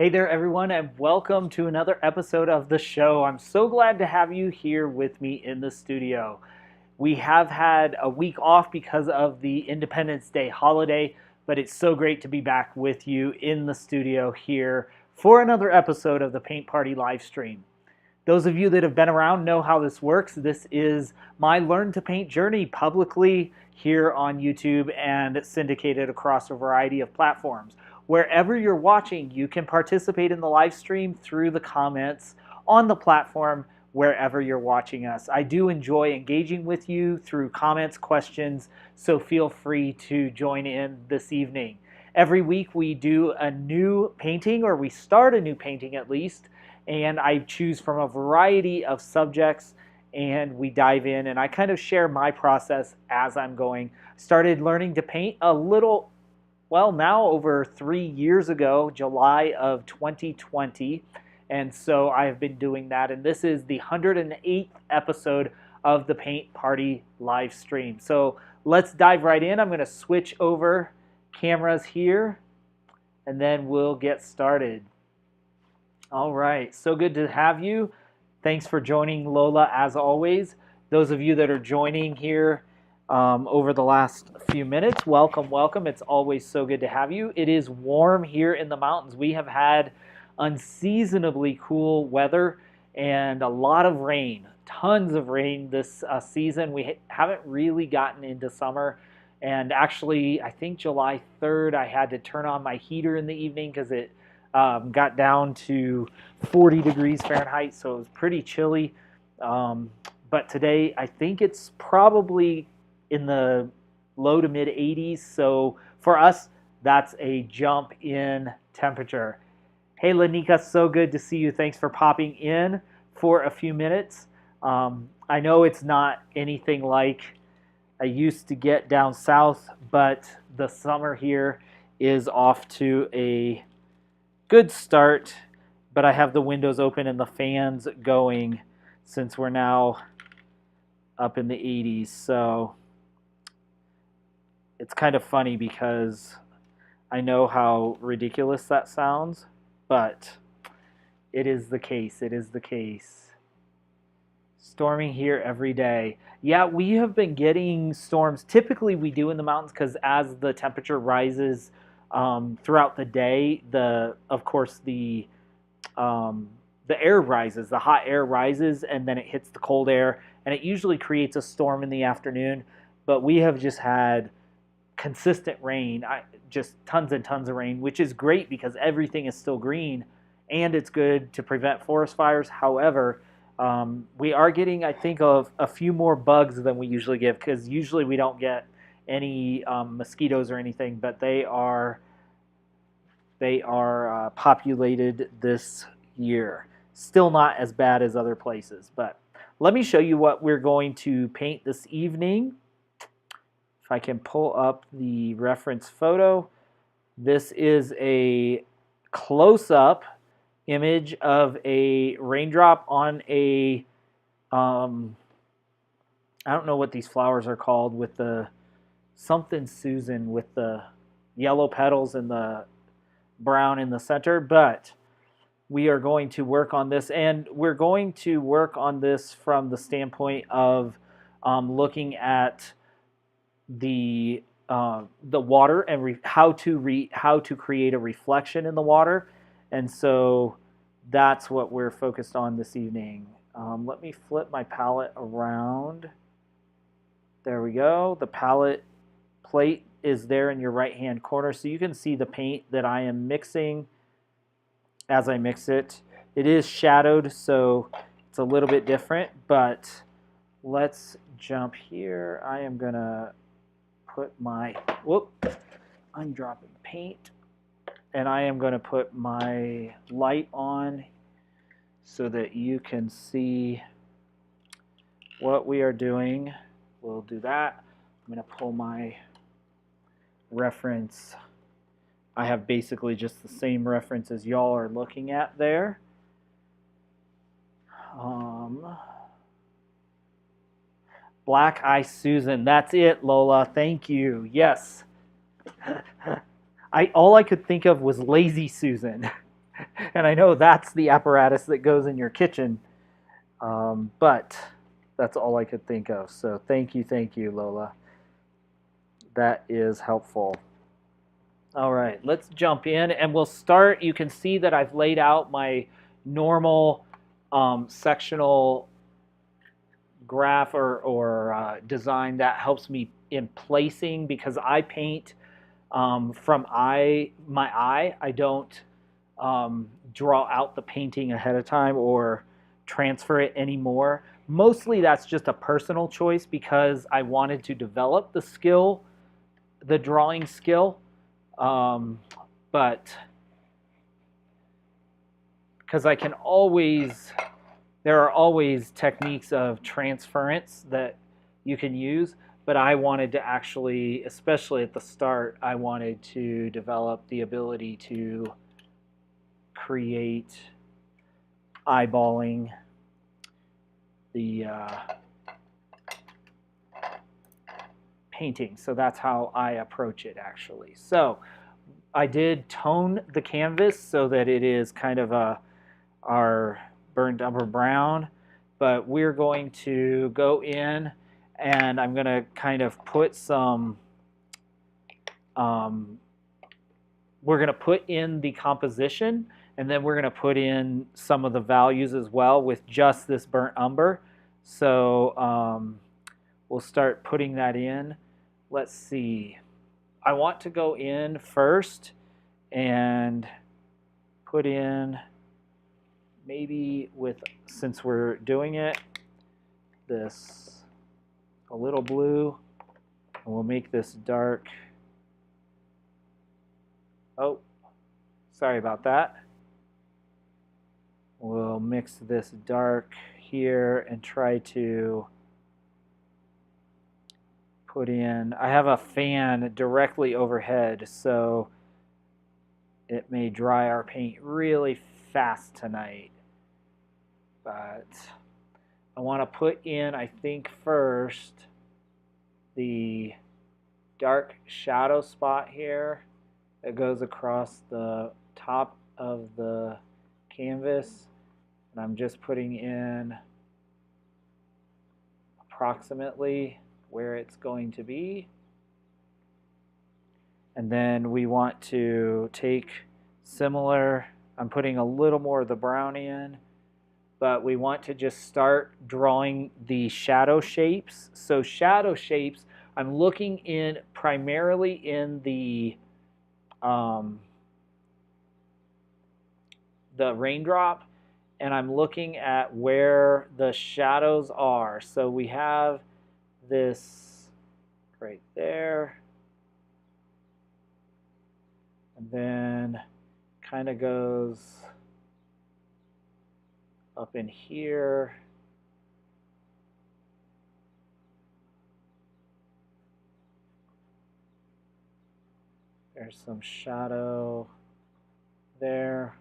Hey there, everyone, and welcome to another episode of the show. I'm so glad to have you here with me in the studio. We have had a week off because of the Independence Day holiday, but it's so great to be back with you in the studio here for another episode of the Paint Party live stream. Those of you that have been around know how this works. This is my Learn to Paint journey publicly here on YouTube and syndicated across a variety of platforms. Wherever you're watching, you can participate in the live stream through the comments on the platform wherever you're watching us. I do enjoy engaging with you through comments, questions, so feel free to join in this evening. Every week we do a new painting, or we start a new painting at least, and I choose from a variety of subjects and we dive in, and I kind of share my process as I'm going. Started learning to paint a little, well, now over 3 years ago, July of 2020, and so I've been doing that, and this is the 108th episode of the Paint Party live stream. So let's dive right in. I'm going to switch over cameras here, and then we'll get started. All right, so good to have you. Thanks for joining, Lola, as always. Those of you that are joining here over the last few minutes, welcome, welcome. It's always so good to have you. It is warm here in the mountains. We have had unseasonably cool weather and a lot of rain, tons of rain this season. We haven't really gotten into summer. And actually, I think July 3rd, I had to turn on my heater in the evening because it got down to 40 degrees Fahrenheit, so it was pretty chilly. But today, I think it's probably in the low to mid 80s. So for us, that's a jump in temperature. Hey, Lanika, so good to see you. Thanks for popping in for a few minutes. I know it's not anything like I used to get down south, but the summer here is off to a good start. But I have the windows open and the fans going since we're now up in the 80s. So it's kind of funny because I know how ridiculous that sounds, but it is the case. It is the case. Storming here every day. Yeah, we have been getting storms. Typically we do in the mountains because as the temperature rises throughout the day, of course the air rises, the hot air rises, and then it hits the cold air, and it usually creates a storm in the afternoon. But we have just had consistent rain, just tons and tons of rain, which is great because everything is still green and it's good to prevent forest fires. However, we are getting, I think, of a few more bugs than we usually get, because usually we don't get any mosquitoes or anything, but they are populated this year. Still not as bad as other places, but let me show you what we're going to paint this evening. If I can pull up the reference photo, this is a close-up image of a raindrop on a I don't know what these flowers are called, with the something Susan with the yellow petals and the brown in the center, but we are going to work on this, and we're going to work on this from the standpoint of looking at the water and how to create a reflection in the water, and so that's what we're focused on this evening. Let me flip my palette around. There we go. The palette plate is there in your right hand corner, so you can see the paint that I am mixing as I mix it. It is shadowed, so it's a little bit different, but let's jump here. I am gonna put my, I'm dropping paint, and I am gonna put my light on so that you can see what we are doing. We'll do that. I'm gonna pull my reference. I have basically just the same reference as y'all are looking at there. Black Eye Susan, that's it, Lola. Thank you. Yes. All I could think of was Lazy Susan. And I know that's the apparatus that goes in your kitchen, but that's all I could think of. So thank you, Lola. That is helpful. All right, let's jump in and we'll start. You can see that I've laid out my normal sectional graph or design that helps me in placing, because I paint from my eye. I don't draw out the painting ahead of time or transfer it anymore. Mostly that's just a personal choice because I wanted to develop the skill, the drawing skill. But because I can always, there are always techniques of transference that you can use, but I wanted to actually, especially at the start, I wanted to develop the ability to create eyeballing the painting. So that's how I approach it actually. So I did tone the canvas so that it is kind of our burnt umber brown, but we're going to go in and I'm going to kind of put some, we're going to put in the composition, and then we're going to put in some of the values as well with just this burnt umber. So we'll start putting that in. Let's see. I want to go in first and put in, maybe with, since we're doing it, this a little blue, and we'll make this dark. Oh, sorry about that. We'll mix this dark here and try to put in, I have a fan directly overhead, so it may dry our paint really fast tonight. But I want to put in, I think first, the dark shadow spot here that goes across the top of the canvas. And I'm just putting in approximately where it's going to be. And then we want to take similar, I'm putting a little more of the brown in, but we want to just start drawing the shadow shapes. So shadow shapes, I'm looking in primarily in the raindrop, and I'm looking at where the shadows are. So we have this right there, and then kind of goes up in here. There's some shadow there.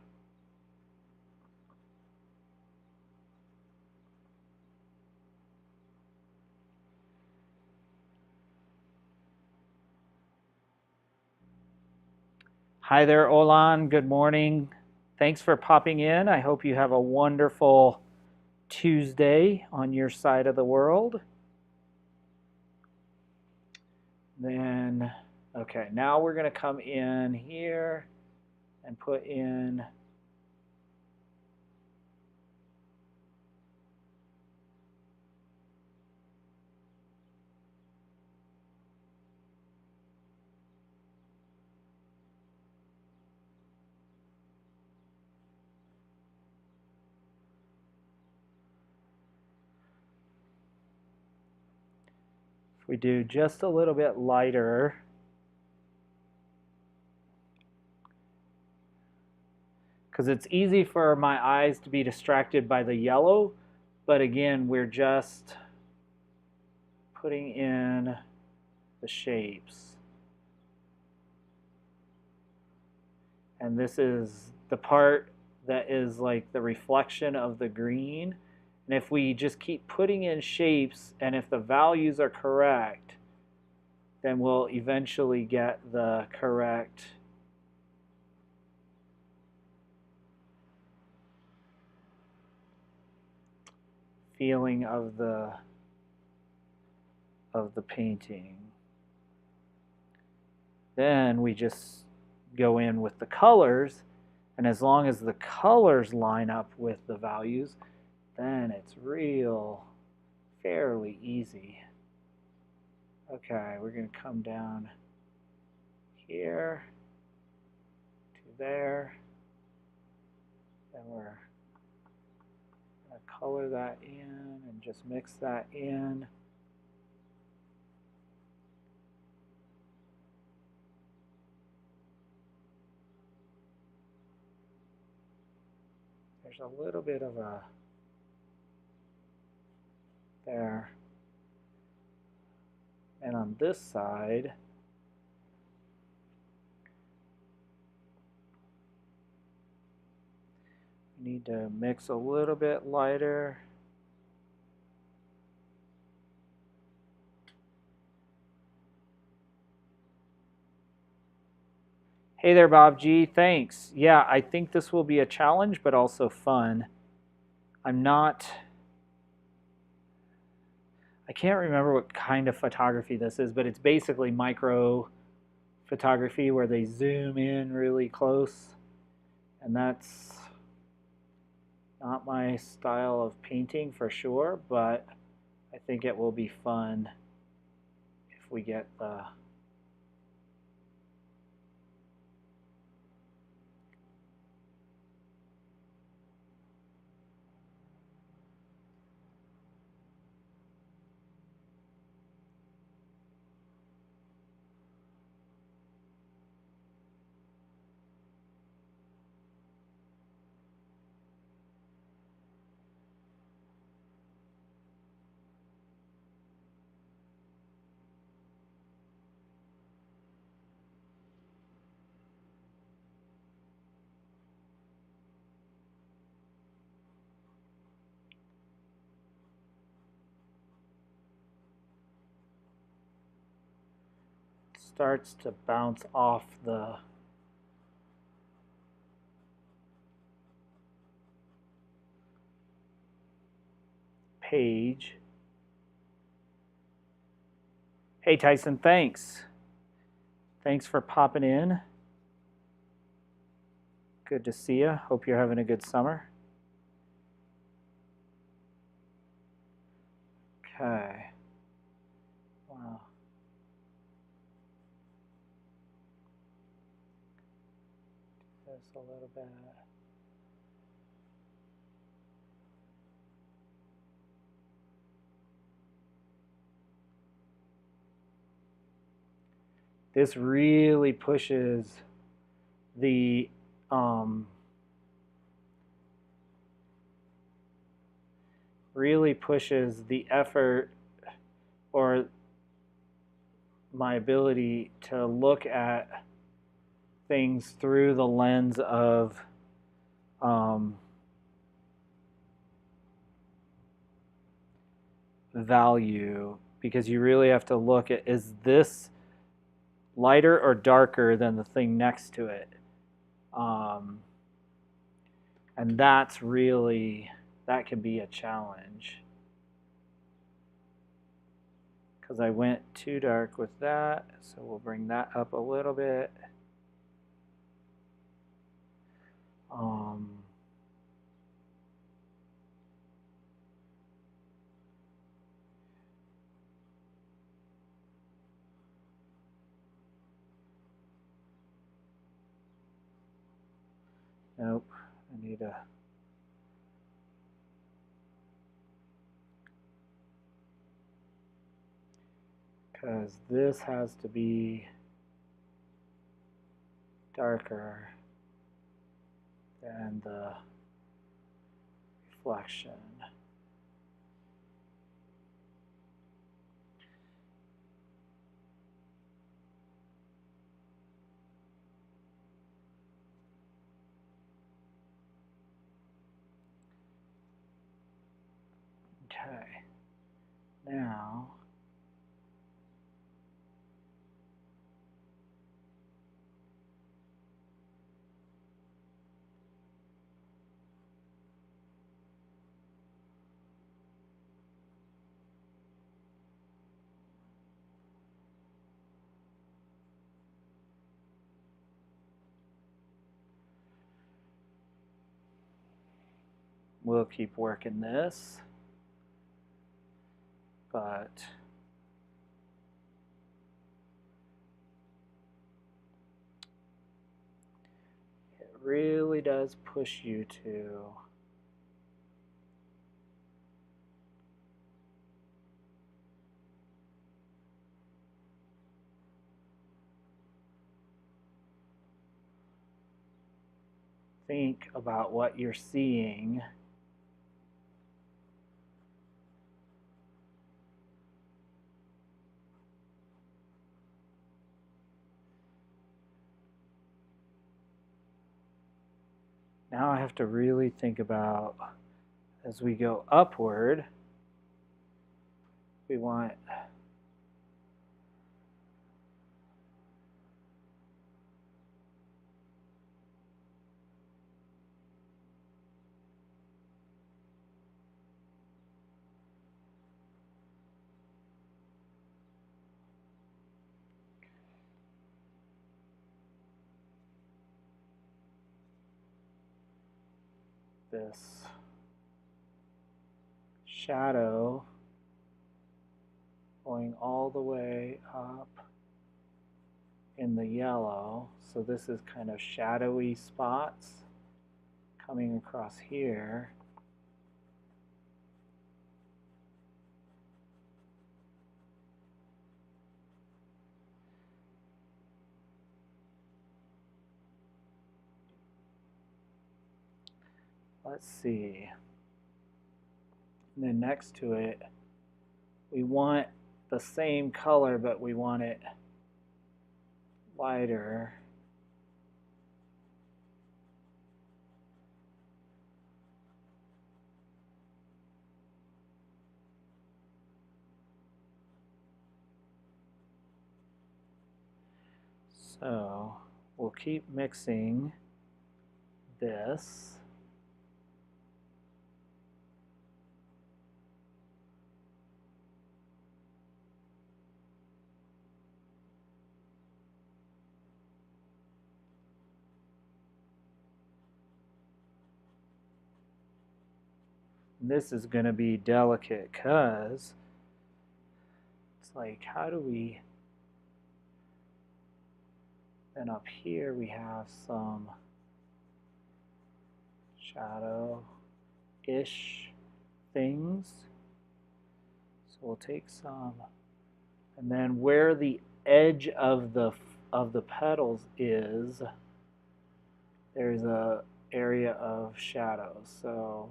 Hi there, Olan. Good morning. Thanks for popping in. I hope you have a wonderful Tuesday on your side of the world. Then, okay, now we're going to come in here and put in we do just a little bit lighter, because it's easy for my eyes to be distracted by the yellow, but again, we're just putting in the shapes. And this is the part that is like the reflection of the green. And if we just keep putting in shapes, and if the values are correct, then we'll eventually get the correct feeling of the painting. Then we just go in with the colors, and as long as the colors line up with the values, then it's fairly easy. Okay, we're going to come down here to there. Then we're going to color that in and just mix that in. There's a little bit of a there. And on this side, we need to mix a little bit lighter. Hey there, Bob G. Thanks. Yeah, I think this will be a challenge, but also fun. I can't remember what kind of photography this is, but it's basically micro photography where they zoom in really close. And that's not my style of painting for sure, but I think it will be fun if we get the starts to bounce off the page. Hey Tyson, thanks. Thanks for popping in. Good to see you. Hope you're having a good summer. Okay. Wow. Do this a little bit. This really pushes the effort or my ability to look at things through the lens of value, because you really have to look at, is this lighter or darker than the thing next to it? And that can be a challenge, because I went too dark with that, so we'll bring that up a little bit. Nope, I need a because this has to be darker than the reflection. Okay, now we'll keep working this, but it really does push you to think about what you're seeing. Now I have to really think about, as we go upward, we want this shadow going all the way up in the yellow. So this is kind of shadowy spots coming across here. Let's see. And then next to it, we want the same color, but we want it lighter. So we'll keep mixing this. This is going to be delicate because it's like, how do we, then up here we have some shadow-ish things. So we'll take some, and then where the edge of the petals is, there's a area of shadow. So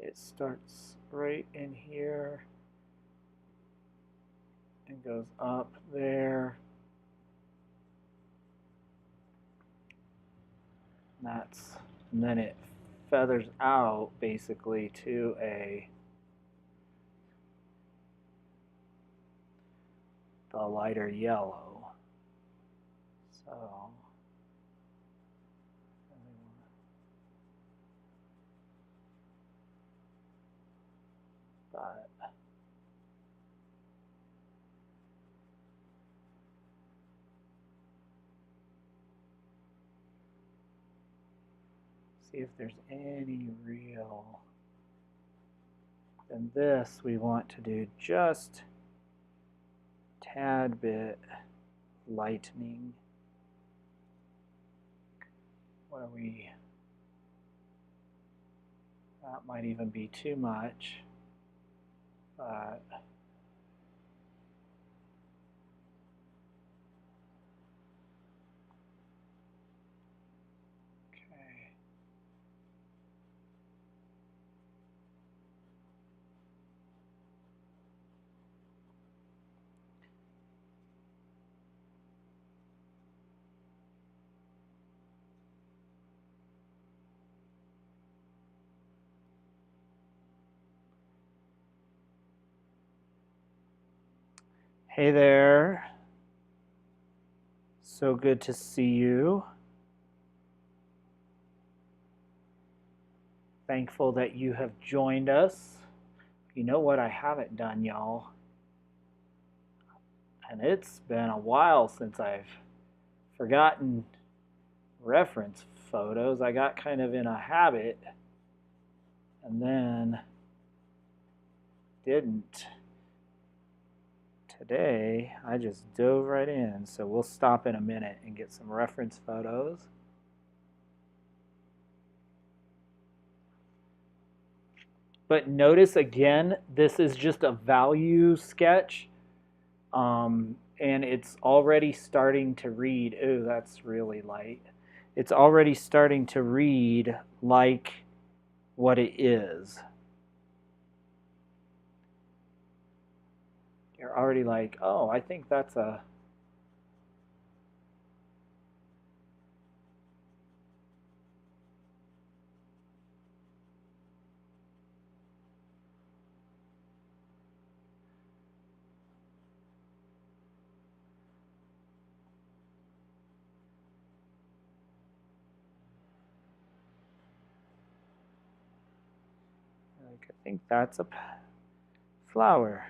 it starts right in here and goes up there. And then it feathers out basically to the lighter yellow. So but see if there's any real. Then this we want to do just a tad bit lightening, where that might even be too much, but okay. Hey there. So good to see you. Thankful that you have joined us. You know what I haven't done, y'all? And it's been a while since I've forgotten reference photos. I got kind of in a habit, and then didn't. Today, I just dove right in, so we'll stop in a minute and get some reference photos. But notice again, this is just a value sketch, and it's already starting to read. Ooh, that's really light. It's already starting to read like what it is. You're already like, oh, I think that's a... Like, I think that's a flower.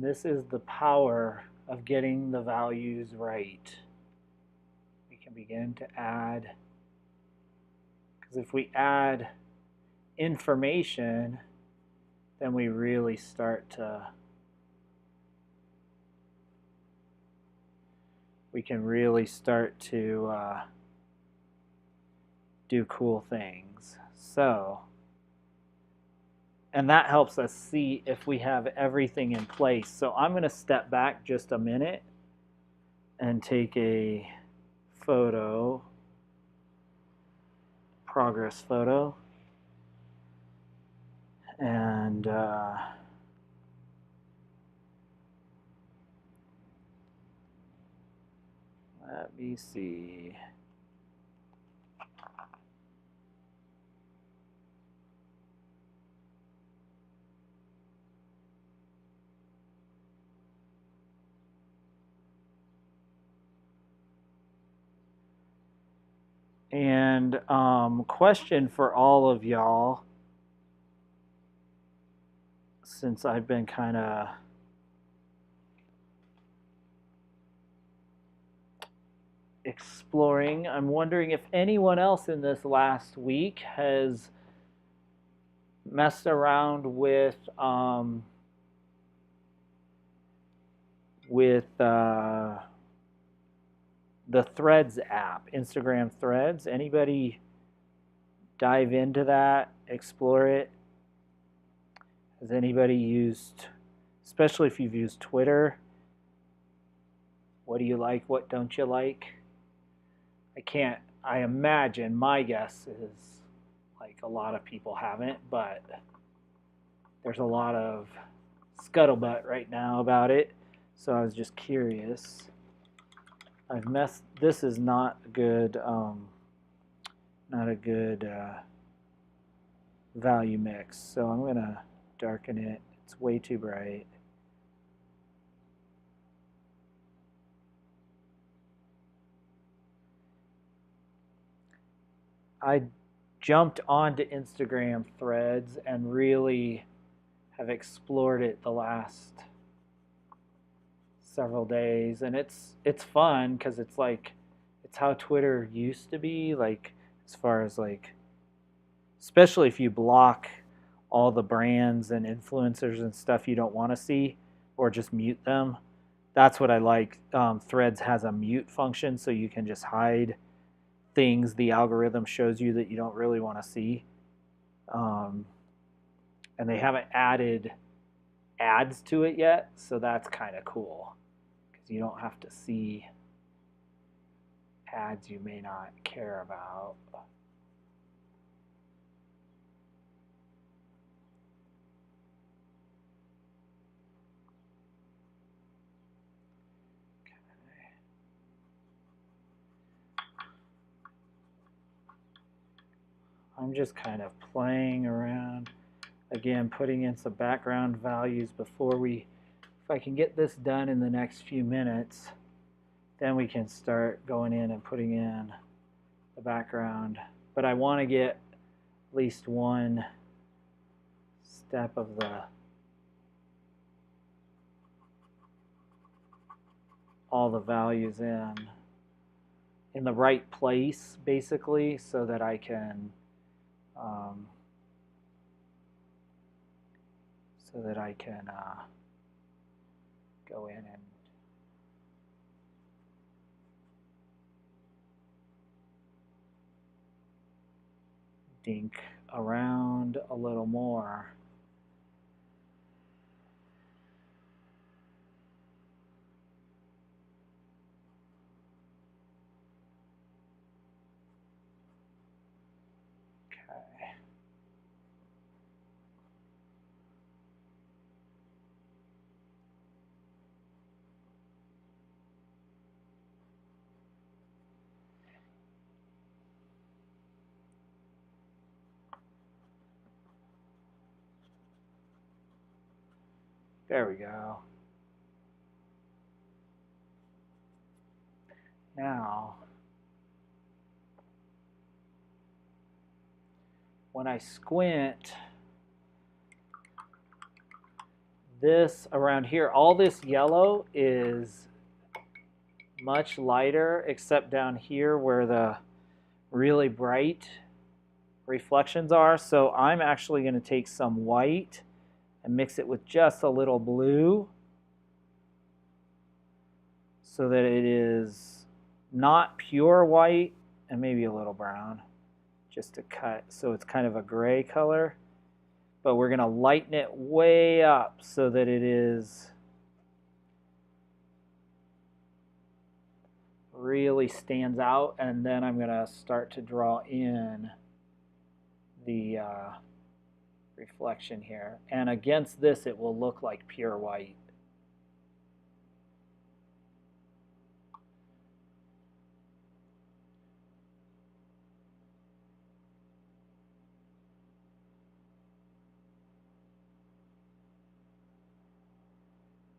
This is the power of getting the values right. We can begin to add, because if we add information, then we really start to, we can really start to do cool things. So, and that helps us see if we have everything in place. So I'm going to step back just a minute and take a photo, progress photo, and let me see. And question for all of y'all, since I've been kind of exploring, I'm wondering if anyone else in this last week has messed around with the Threads app, Instagram Threads. Anybody dive into that, explore it? Has anybody used, especially if you've used Twitter, what do you like, what don't you like? I imagine, my guess is like a lot of people haven't, but there's a lot of scuttlebutt right now about it, so I was just curious. This is not a good, value mix, so I'm gonna darken it. It's way too bright. I jumped onto Instagram Threads and really have explored it the last several days, and it's fun because it's like, it's how Twitter used to be, like as far as like, especially if you block all the brands and influencers and stuff you don't want to see, or just mute them. That's what I like. Threads has a mute function, so you can just hide things the algorithm shows you that you don't really want to see. And they haven't added ads to it yet, so that's kind of cool because you don't have to see ads you may not care about. I'm just kind of playing around, again, putting in some background values before we, if I can get this done in the next few minutes, then we can start going in and putting in the background. But I want to get least one step of all the values in the right place, basically, so that I can go in and dink around a little more. Okay. There we go. Now, when I squint, this around here, all this yellow is much lighter, except down here where the really bright reflections are. So I'm actually going to take some white and mix it with just a little blue so that it is not pure white, and maybe a little brown just to cut so it's kind of a gray color. But we're going to lighten it way up so that it is really stands out, and then I'm going to start to draw in the reflection here. And against this it will look like pure white.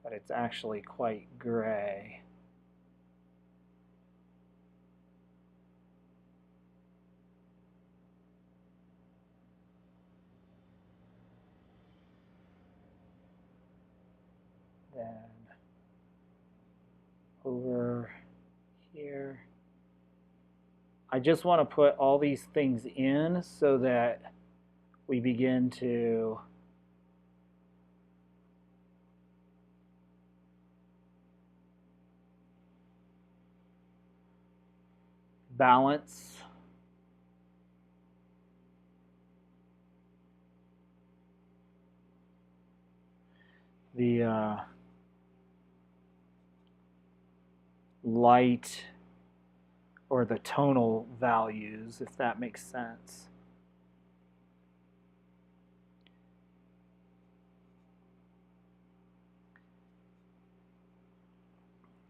But it's actually quite gray. Then over here, I just want to put all these things in so that we begin to balance the light or the tonal values, if that makes sense.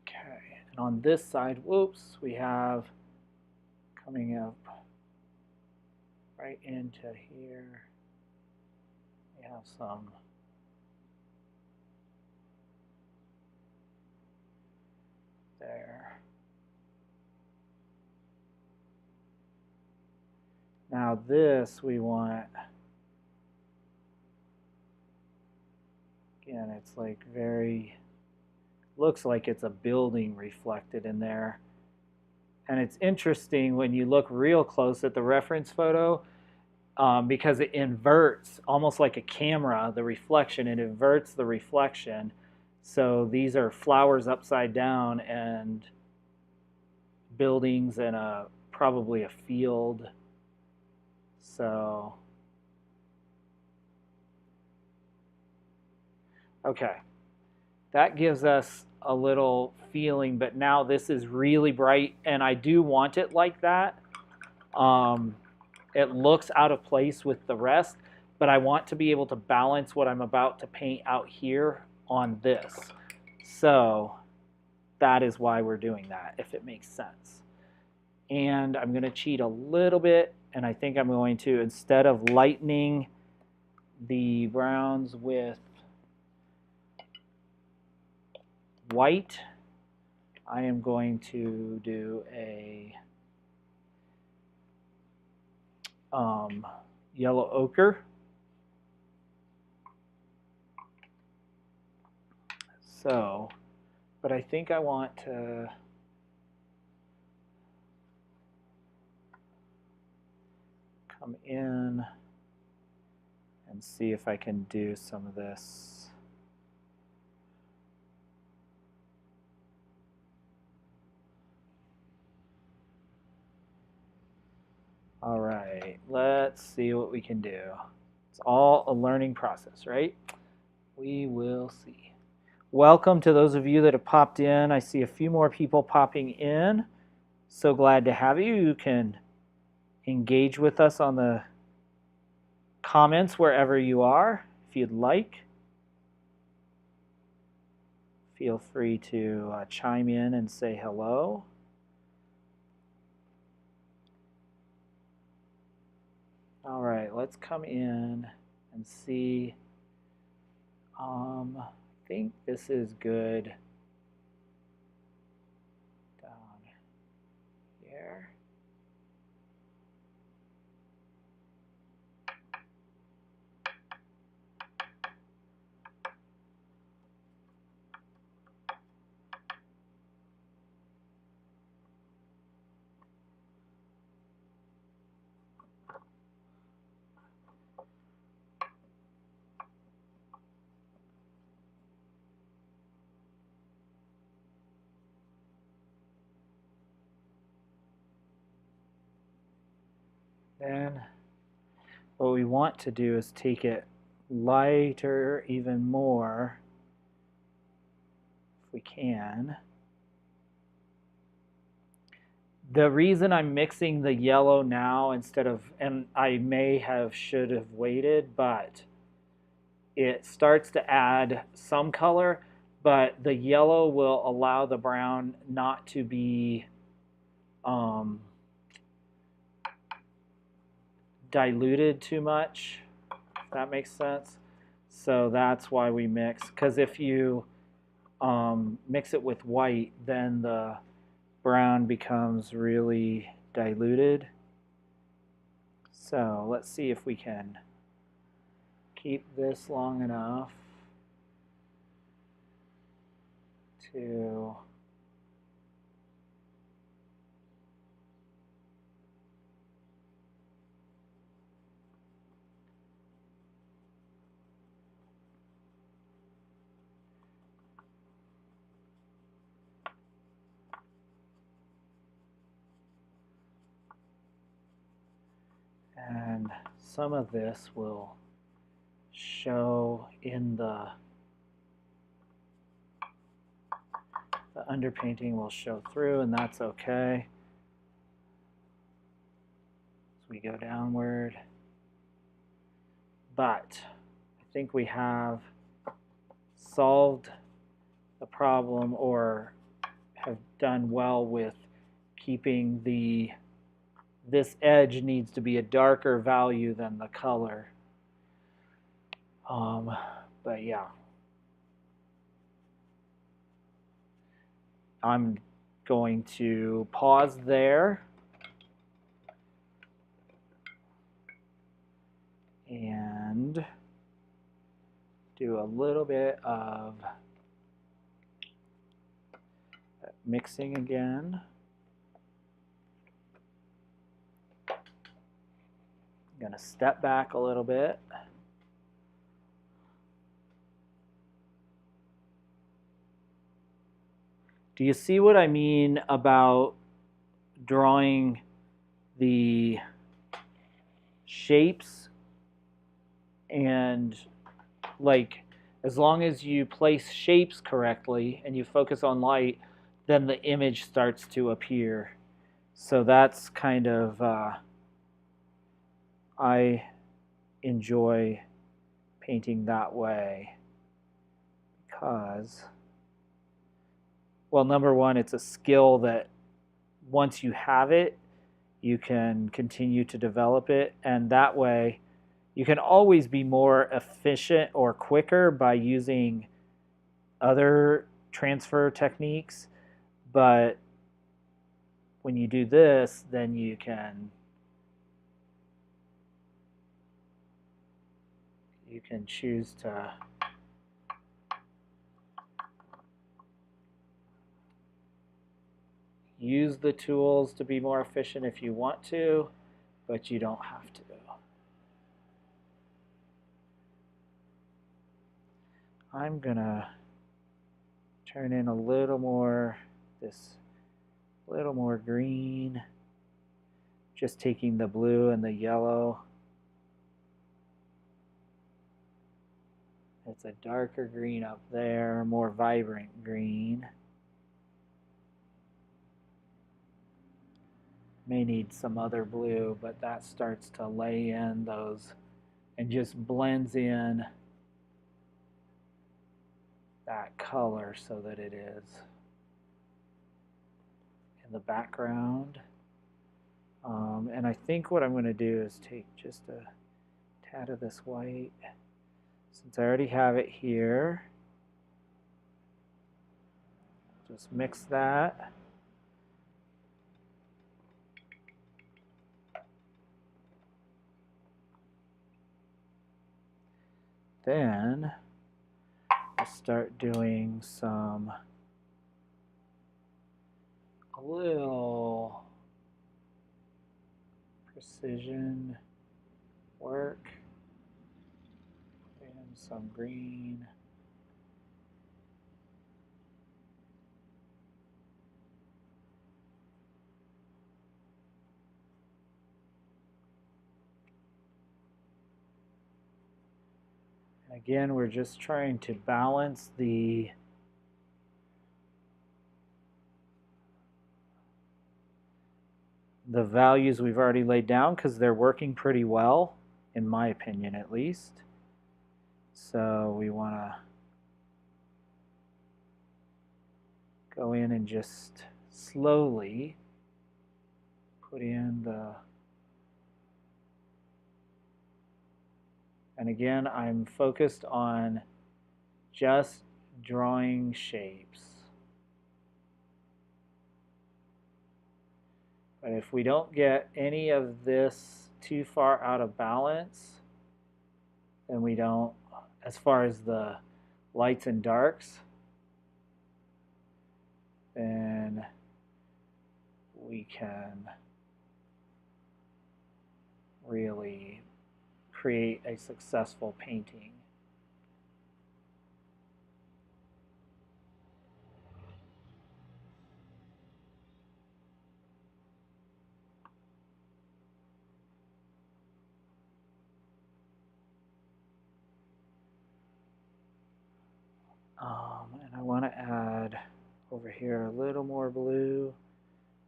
Okay, and on this side, whoops, we have coming up right into here, we have some there. Now this we want, again, it's like very, looks like it's a building reflected in there. And it's interesting when you look real close at the reference photo, because it inverts, almost like a camera, the reflection, it inverts the reflection. So these are flowers upside down and buildings and probably a field. So, okay, that gives us a little feeling, but now this is really bright, and I do want it like that. It looks out of place with the rest, but I want to be able to balance what I'm about to paint out here on this. So that is why we're doing that, if it makes sense. And I'm going to cheat a little bit, and I think I'm going to, instead of lightening the browns with white, I am going to do a yellow ochre. So, but I think I want to come in and see if I can do some of this. All right, let's see what we can do. It's all a learning process, right? We will see. Welcome to those of you that have popped in. I see a few more people popping in. So glad to have you. You can engage with us on the comments wherever you are, if you'd like. Feel free to chime in and say hello. All right, let's come in and see. I think this is good down here. Then what we want to do is take it lighter even more, if we can. The reason I'm mixing the yellow now instead of, and I should have waited, but it starts to add some color, but the yellow will allow the brown not to be diluted too much, if that makes sense. So that's why we mix, because if you mix it with white, then the brown becomes really diluted. So let's see if we can keep this long enough to and some of this will show in the underpainting will show through, and that's okay. As we go downward. But I think we have solved the problem, or have done well with keeping this edge needs to be a darker value than the color. But yeah, I'm going to pause there and do a little bit of mixing again. I'm going to step back a little bit. Do you see what I mean about drawing the shapes? And like, as long as you place shapes correctly and you focus on light, then the image starts to appear. So that's kind of, I enjoy painting that way because, well, number one, it's a skill that once you have it, you can continue to develop it, and that way you can always be more efficient or quicker by using other transfer techniques, but when you do this, then you can You can choose to use the tools to be more efficient if you want to, but you don't have to. I'm gonna turn in a little more, this little more green, just taking the blue and the yellow. It's a darker green up there, more vibrant green. May need some other blue, but that starts to lay in those and just blends in that color so that it is in the background. And I think what I'm going to do is take just a tad of this white, since I already have it here. Just mix that. Then I'll start doing a little precision work. And some green. And again, we're just trying to balance the values we've already laid down, because they're working pretty well, in my opinion at least. So we want to go in and just slowly put in the, and again, I'm focused on just drawing shapes. But if we don't get any of this too far out of balance, then we don't, as far as the lights and darks, then we can really create a successful painting. And I want to add over here a little more blue,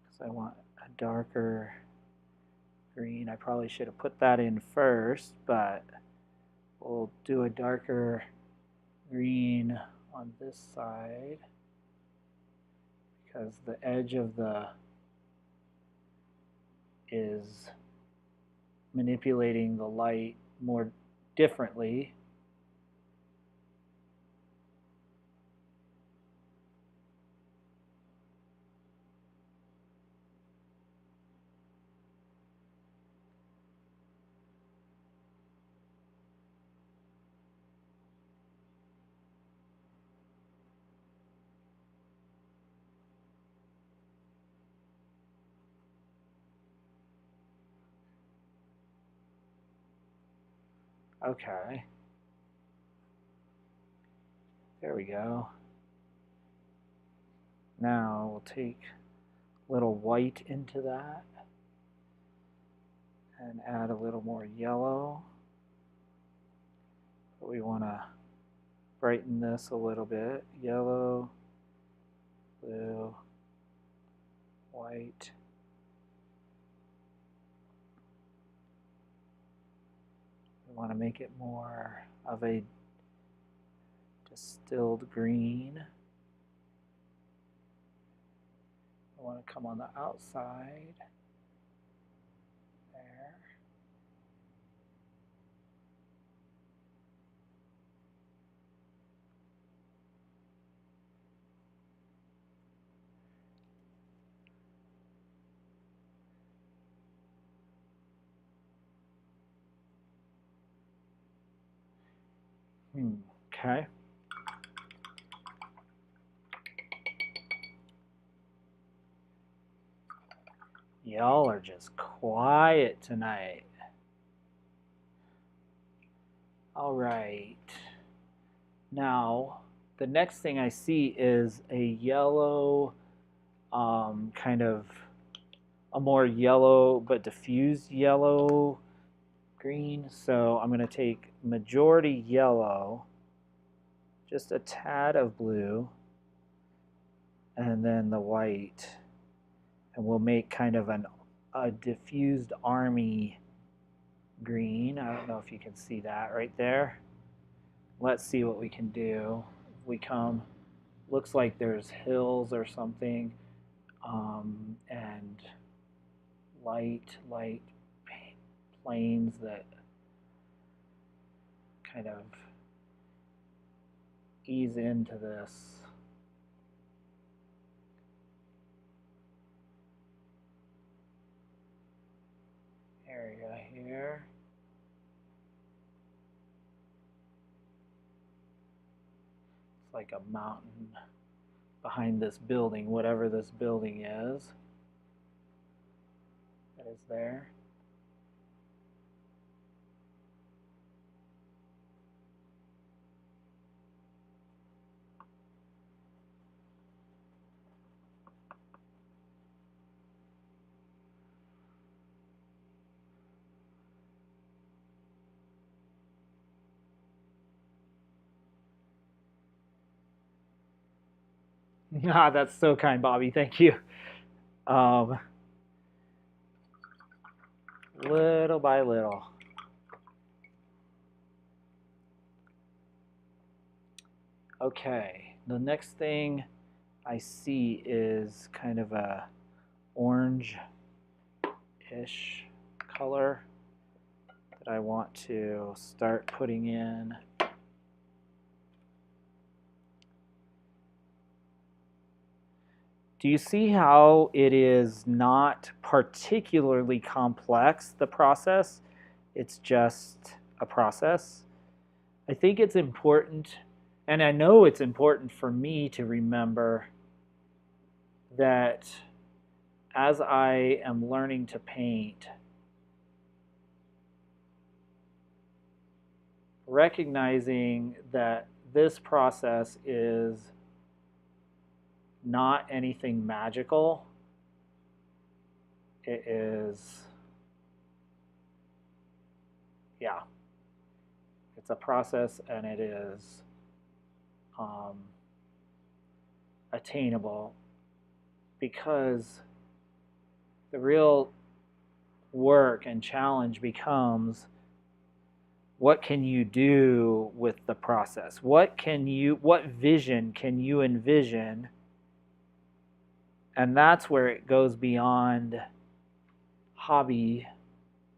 because I want a darker green. I probably should have put that in first, but we'll do a darker green on this side, because the edge of the is manipulating the light more differently. Okay. There we go. Now we'll take a little white into that and add a little more yellow. But we want to brighten this a little bit. Yellow, blue, white. We want to make it more of a distilled green. I want to come on the outside there. Okay. Y'all are just quiet tonight. All right. Now, the next thing I see is a yellow, kind of a more yellow but diffused yellow green. So I'm going to take majority yellow, just a tad of blue, and then the white. And we'll make kind of a diffused army green. I don't know if you can see that right there. Let's see what we can do. We come, looks like there's hills or something, and light plains that kind of ease into this. Area here. It's like a mountain behind this building, whatever this building is. That is there. Ah, that's so kind, Bobby. Thank you. Little by little. Okay, the next thing I see is kind of a orange-ish color that I want to start putting in. Do you see how it is not particularly complex, the process? It's just a process. I think it's important, and I know it's important for me to remember that as I am learning to paint, recognizing that this process is not anything magical. It is, yeah, it's a process, and it is attainable, because the real work and challenge becomes, what can you do with the process? What vision can you envision? And that's where it goes beyond hobby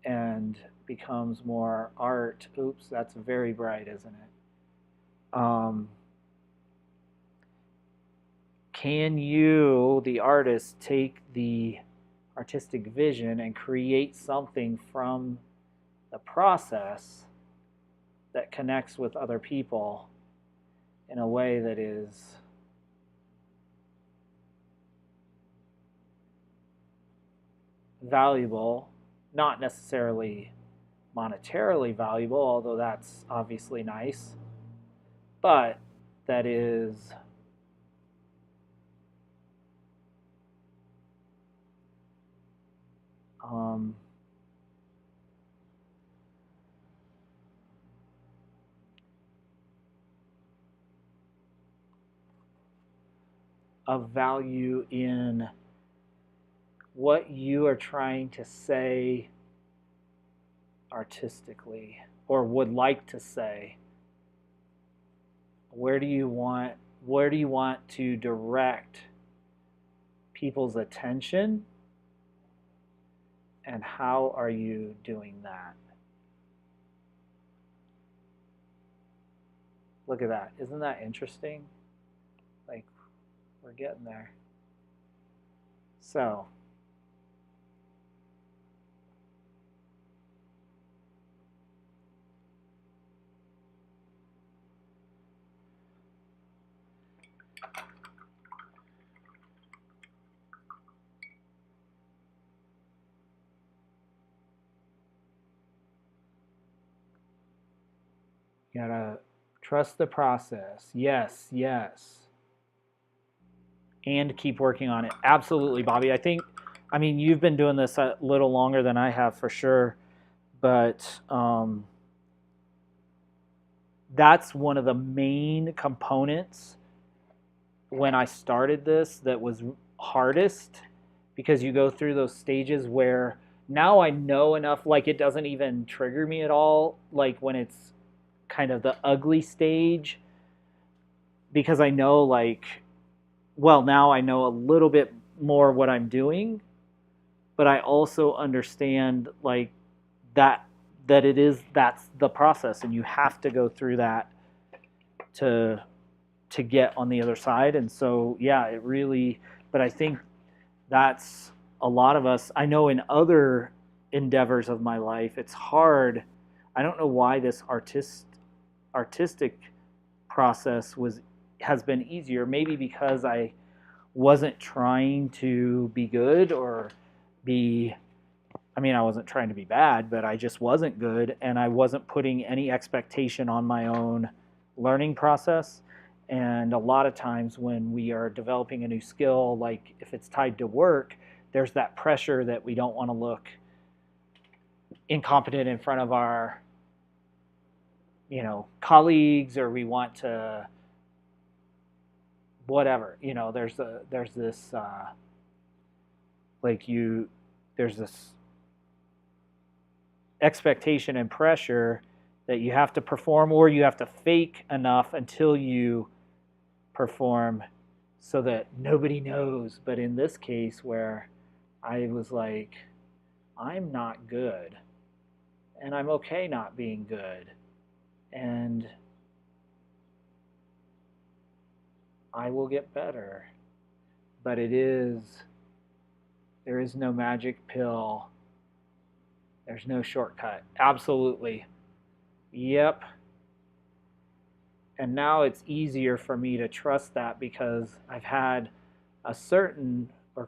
and becomes more art. Oops, that's very bright, isn't it? Can you, the artist, take the artistic vision and create something from the process that connects with other people in a way that is valuable, not necessarily monetarily valuable, although that's obviously nice, but that is of value in what you are trying to say artistically, or would like to say. Where do you want to direct people's attention, and how are you doing that? Look at that. Isn't that interesting? Like, we're getting there. So, You gotta trust the process. Yes, yes. And keep working on it. Absolutely, Bobby. I mean, you've been doing this a little longer than I have for sure, but that's one of the main components when I started this that was hardest, because you go through those stages where now I know enough, like it doesn't even trigger me at all, like when it's kind of the ugly stage, because I know, like, well, now I know a little bit more what I'm doing, but I also understand like that that's the process, and you have to go through that to get on the other side. And so yeah, it really, but I think that's a lot of us. I know in other endeavors of my life it's hard. I don't know why this artistic process has been easier. Maybe because I wasn't trying to be good or be, I mean, I wasn't trying to be bad, but I just wasn't good, and I wasn't putting any expectation on my own learning process. And a lot of times when we are developing a new skill, like if it's tied to work, there's that pressure that we don't want to look incompetent in front of our, colleagues, or we want to whatever. There's this like you there's this expectation and pressure that you have to perform, or you have to fake enough until you perform so that nobody knows. But in this case, where I was like, I'm not good, and I'm okay not being good, and I will get better. But there is no magic pill. There's no shortcut. Absolutely. Yep. And now it's easier for me to trust that, because I've had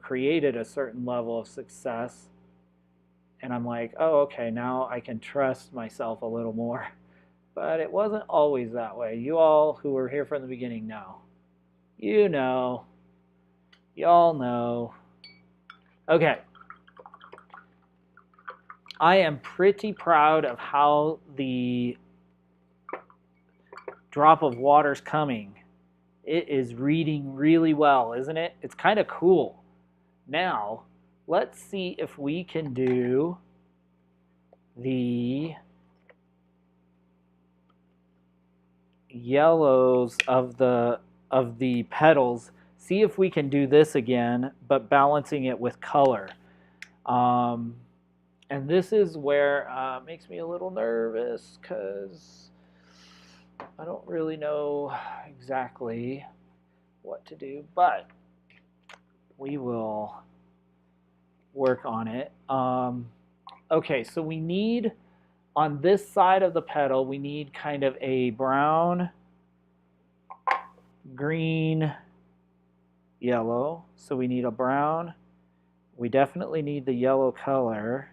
created a certain level of success. And I'm like, oh, okay, now I can trust myself a little more. But it wasn't always that way. You all who were here from the beginning know. You know. Y'all know. Okay. I am pretty proud of how the drop of water's coming. It is reading really well, isn't it? It's kind of cool. Now, let's see if we can do the yellows of the petals. See if we can do this again, but balancing it with color. And this is where it makes me a little nervous, because I don't really know exactly what to do, but we will work on it. Okay, so we need, on this side of the petal, we need kind of a brown, green, yellow. So we need a brown. We definitely need the yellow color.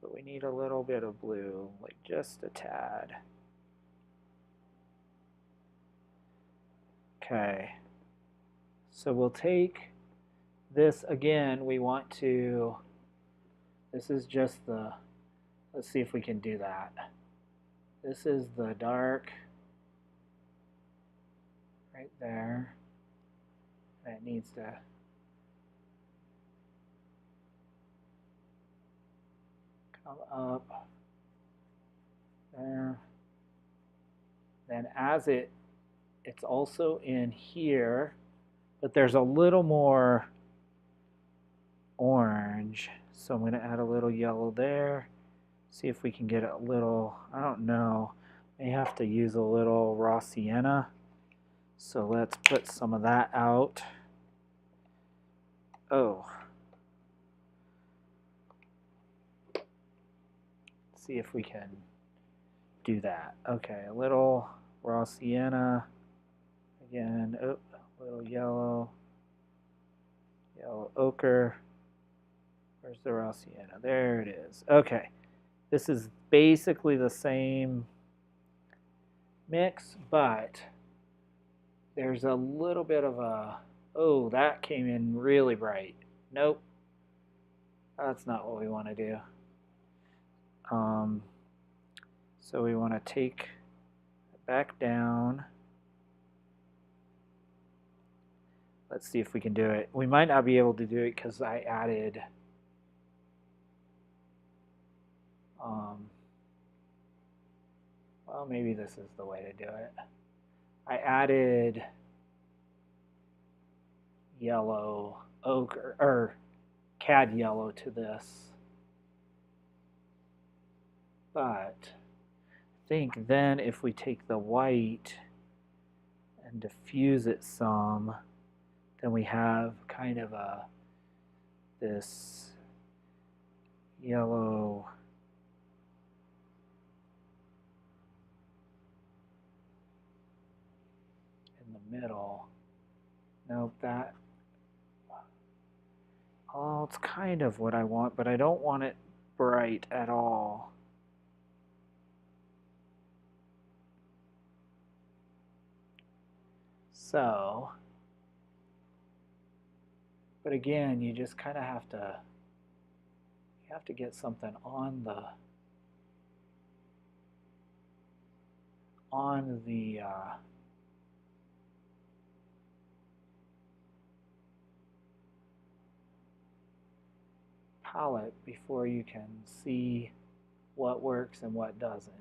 But we need a little bit of blue, like just a tad. Okay. So we'll take this again. We want to, this is just the, let's see if we can do that. This is the dark right there. That needs to come up there. Then as it's also in here, but there's a little more orange. So I'm going to add a little yellow there. See if we can get a little, I don't know, may have to use a little raw sienna. So let's put some of that out. Oh. See if we can do that. Okay, a little raw sienna. Again, oh, a little yellow. Yellow ochre Where's the raw sienna? There it is. Okay. This is basically the same mix, but there's a little bit of a, oh, that came in really bright. Nope. That's not what we want to do. So we want to take it back down. Let's see if we can do it. We might not be able to do it because I added well, maybe this is the way to do it. I added yellow ochre or cad yellow to this, but I think then if we take the white and diffuse it some, then we have kind of this yellow in the middle. Nope, that, oh, it's kind of what I want, but I don't want it bright at all. So, but again, you just kind of have to, you have to get something on the palette before you can see what works and what doesn't.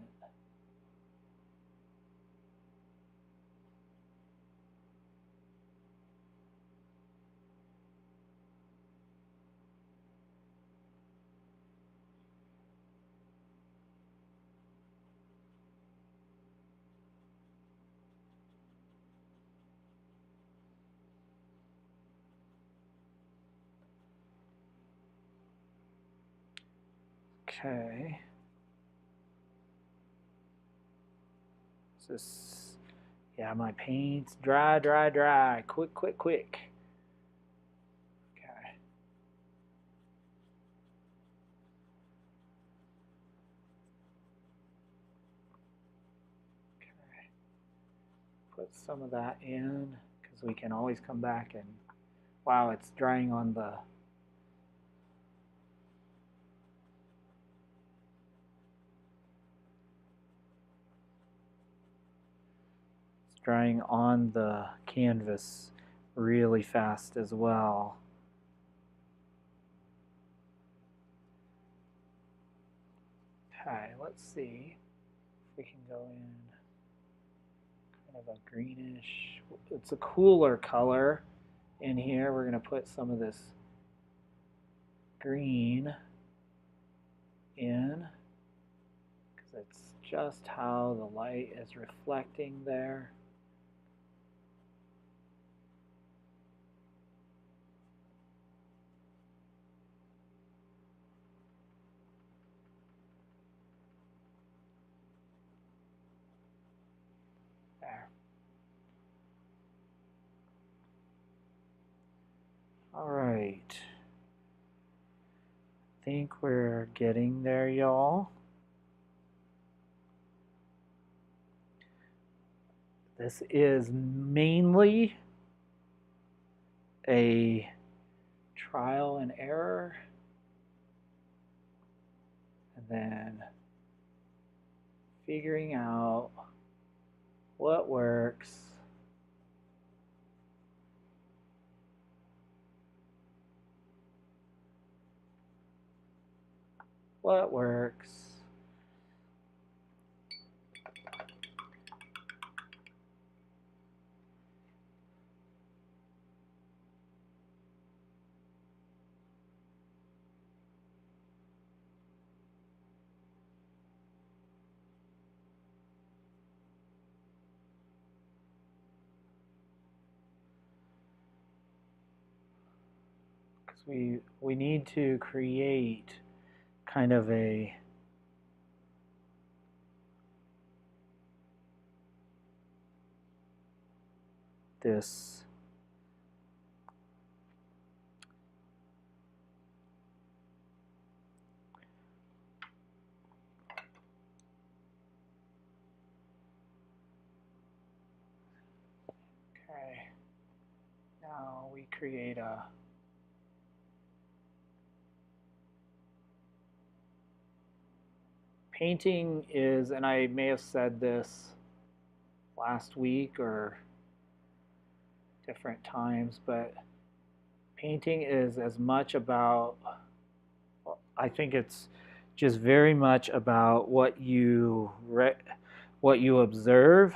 Okay. This, yeah, my paint's dry, dry, dry. Quick, quick, quick. Okay. Okay. Put some of that in because we can always come back and, wow, it's drying on the, drying on the canvas really fast as well. Okay, let's see if we can go in kind of a greenish, it's a cooler color in here. We're going to put some of this green in because it's just how the light is reflecting there. There. All right. I think we're getting there, y'all. This is mainly a trial and error, and then figuring out what works. What works. We need to create kind of a this recreate a painting is, and I may have said this last week or different times, but painting is as much about, I think it's just very much about what you observe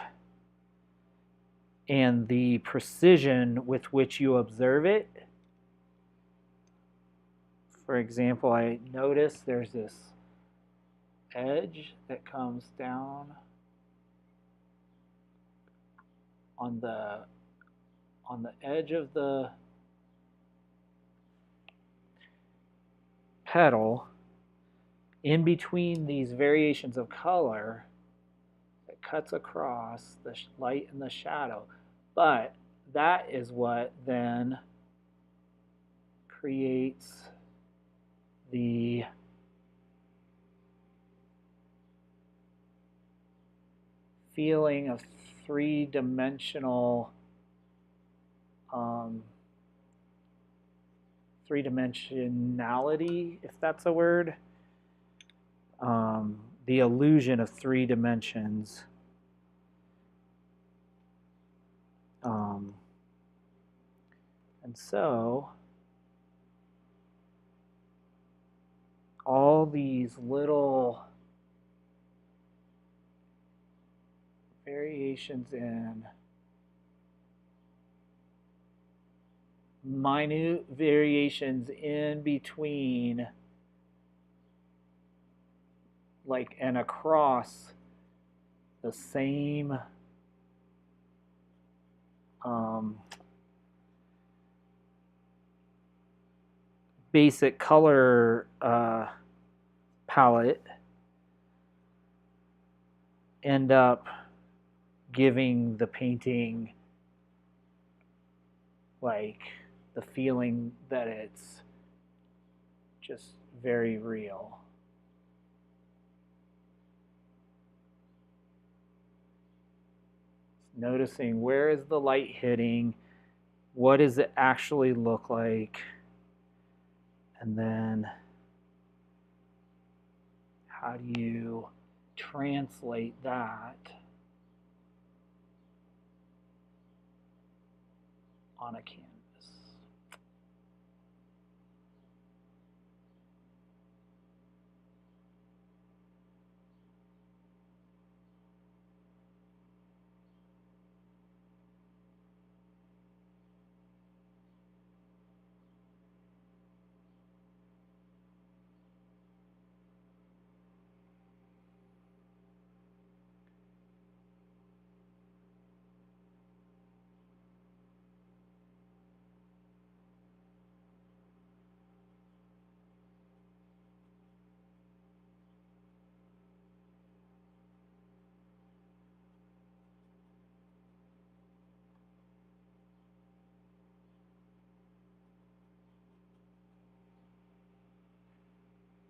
and the precision with which you observe it. For example, I notice there's this edge that comes down on the edge of the petal in between these variations of color that cuts across the light and the shadow. But that is what then creates the feeling of three-dimensionality, if that's a word. The illusion of three dimensions. And so all these little variations in minute variations in between, like, and across the same basic color palette end up giving the painting like the feeling that it's just very real. Noticing where is the light hitting, what does it actually look like, and then how do you translate that on a canvas?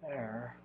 There.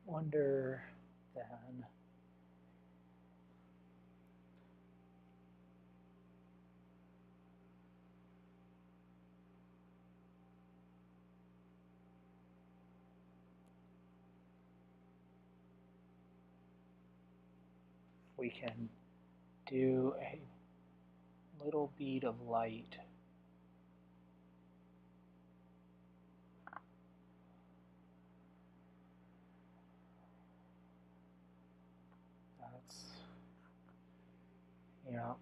Wonder then, we can do a little bead of light. That's, yeah.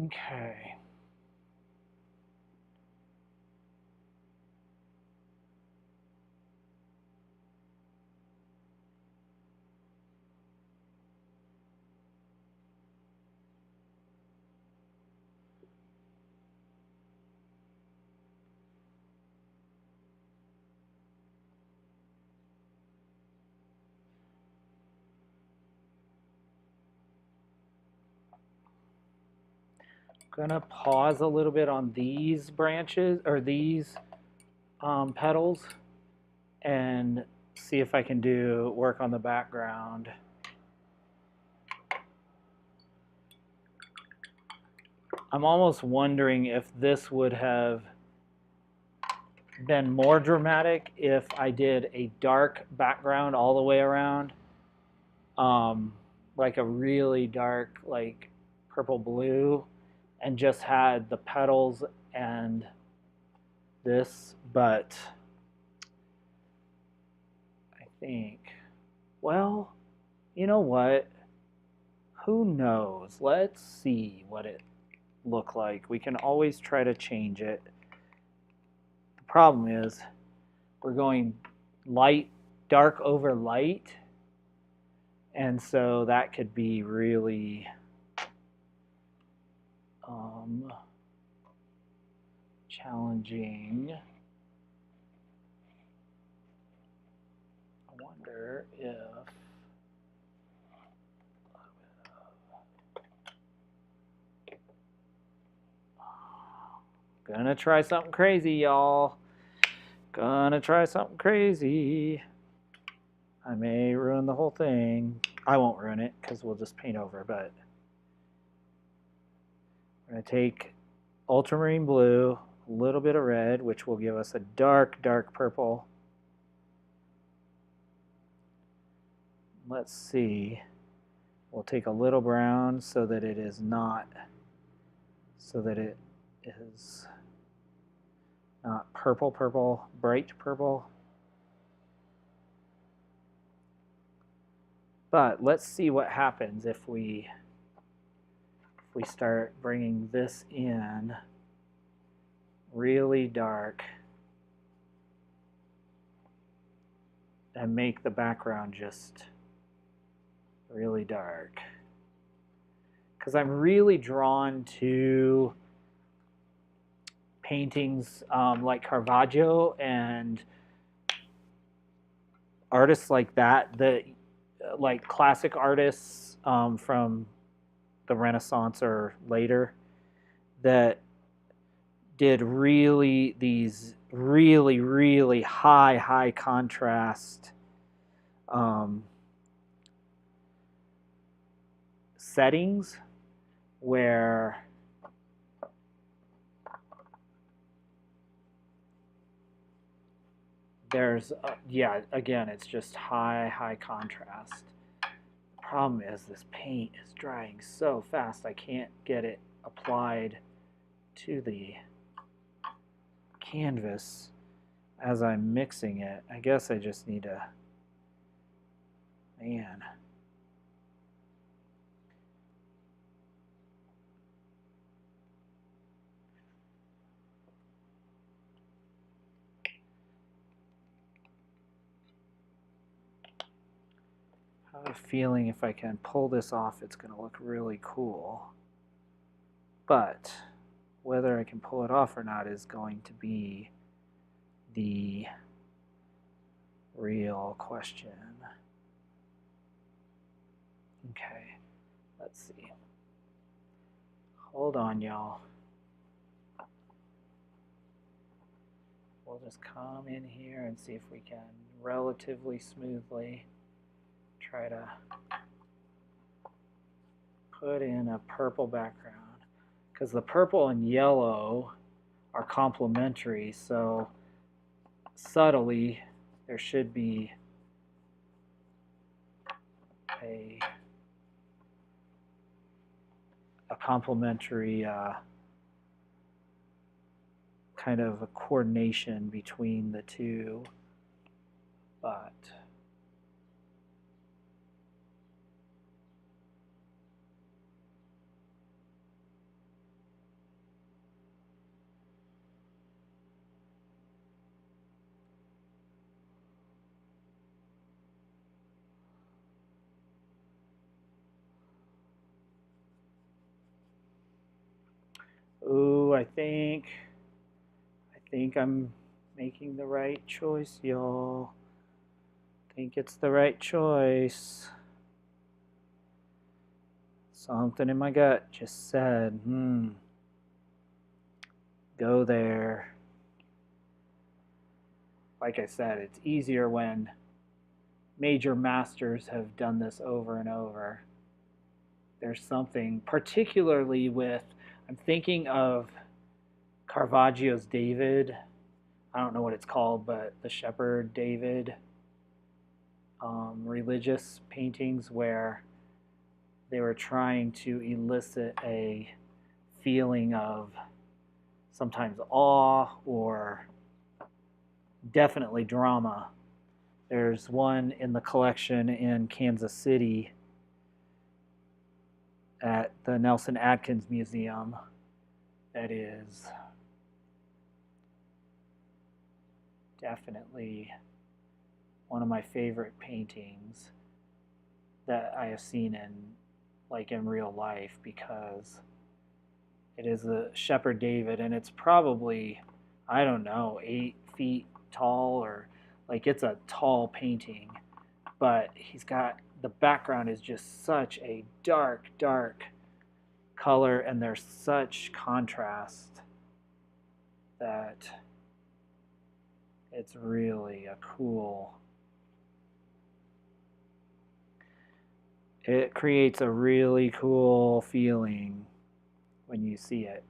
Okay. Gonna pause a little bit on these branches or these petals and see if I can do work on the background. I'm almost wondering if this would have been more dramatic if I did a dark background all the way around, like a really dark, like purple blue, and just had the petals and this, but I think, well, you know what? Who knows? Let's see what it looked like. We can always try to change it. The problem is we're going light, dark over light, and so that could be really challenging. I wonder if gonna try something crazy, y'all. Gonna try something crazy. I may ruin the whole thing. I won't ruin it because we'll just paint over, but we're gonna take ultramarine blue, a little bit of red, which will give us a dark, dark purple. Let's see. We'll take a little brown so that it is not, so that it is not purple, purple, bright purple. But let's see what happens if we start bringing this in really dark and make the background just really dark. Because I'm really drawn to paintings like Caravaggio and artists like that, like classic artists from the Renaissance or later, that did really these really high contrast settings where there's yeah, again, it's just high contrast. The problem is this paint is drying so fast I can't get it applied to the canvas as I'm mixing it. I guess I just need to, man. I have a feeling if I can pull this off, it's going to look really cool. But whether I can pull it off or not is going to be the real question. Okay, let's see. Hold on, y'all. We'll just come in here and see if we can relatively smoothly try to put in a purple background, because the purple and yellow are complementary, so subtly there should be a complementary kind of a coordination between the two, but ooh, I think I'm making the right choice, y'all. I think it's the right choice. Something in my gut just said, go there. Like I said, it's easier when major masters have done this over and over. There's something, particularly with, I'm thinking of Caravaggio's David. I don't know what it's called, but the Shepherd David religious paintings where they were trying to elicit a feeling of sometimes awe or definitely drama. There's one in the collection in Kansas City at the Nelson Atkins Museum that is definitely one of my favorite paintings that I have seen in real life, because it is a Shepherd David, and it's probably, I don't know, 8 feet tall, or it's a tall painting, but he's got, the background is just such a dark color, and there's such contrast that it's really a cool, it creates a really cool feeling when you see it.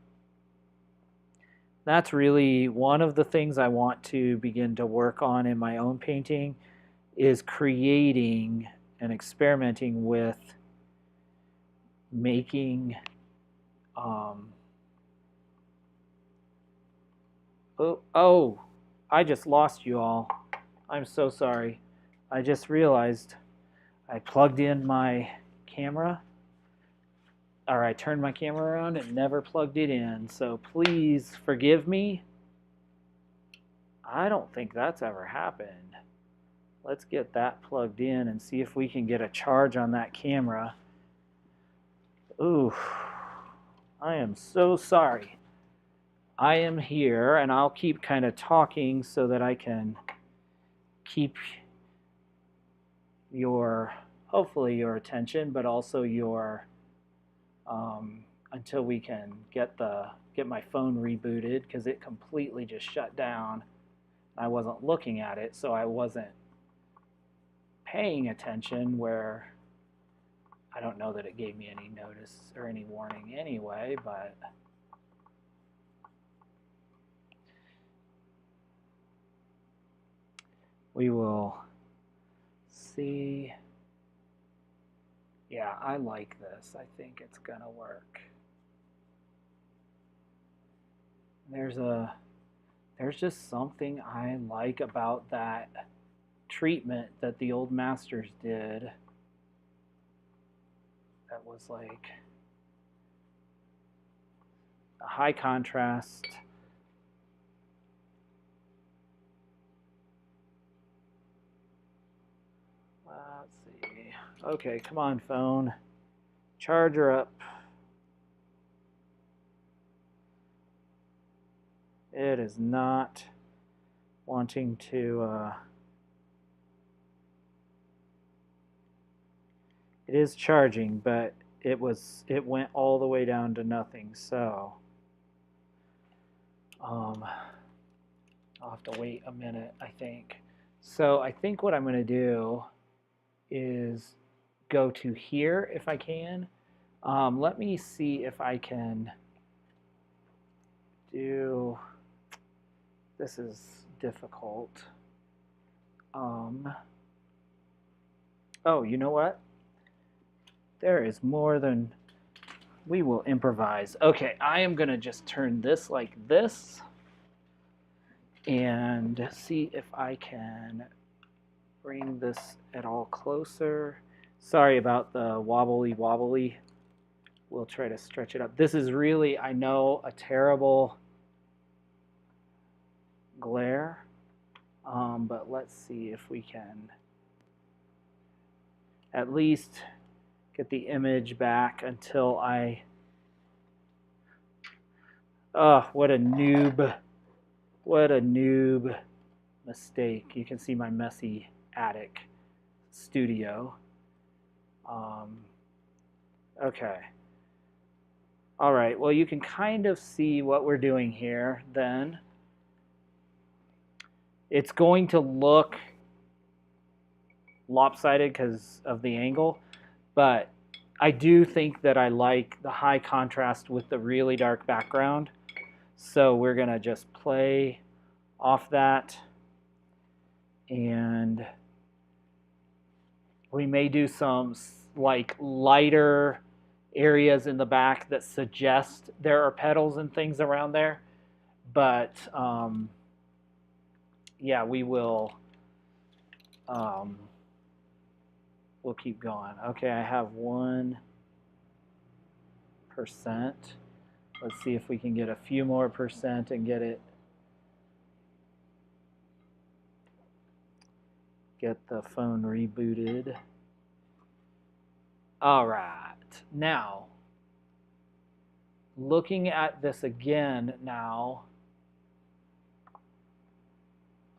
That's really one of the things I want to begin to work on in my own painting, is creating and experimenting with making I just lost you all. I'm so sorry. I just realized I plugged in my camera, or I turned my camera around and never plugged it in, so please forgive me. I don't think that's ever happened. Let's get that plugged in and see if we can get a charge on that camera. Ooh, I am so sorry. I am here, and I'll keep kind of talking so that I can keep your, hopefully your attention, but also your, until we can get my phone rebooted, because it completely just shut down. I wasn't looking at it, so I wasn't paying attention, where I don't know that it gave me any notice or any warning anyway, but we will see. Yeah, I like this. I think it's gonna work. There's just something I like about that treatment that the old masters did that was like a high contrast. Let's see. Okay, come on, phone. Charge her up. It is not wanting to It is charging, but it went all the way down to nothing. So I'll have to wait a minute, I think. So I think what I'm going to do is go to here if I can. Let me see if I can do, this is difficult. Oh, you know what? There is more than, we will improvise. Okay, I am gonna just turn this like this and see if I can bring this at all closer. Sorry about the wobbly. We'll try to stretch it up. This is really, I know, a terrible glare, but let's see if we can at least get the image back until I, oh, what a noob mistake. You can see my messy attic studio. Okay. All right, well, you can kind of see what we're doing here then. It's going to look lopsided because of the angle, but I do think that I like the high contrast with the really dark background. So we're gonna just play off that, and we may do some like lighter areas in the back that suggest there are petals and things around there, but yeah, we will we'll keep going. Okay, I have 1%. Let's see if we can get a few more percent and get the phone rebooted. All right, now looking at this again now,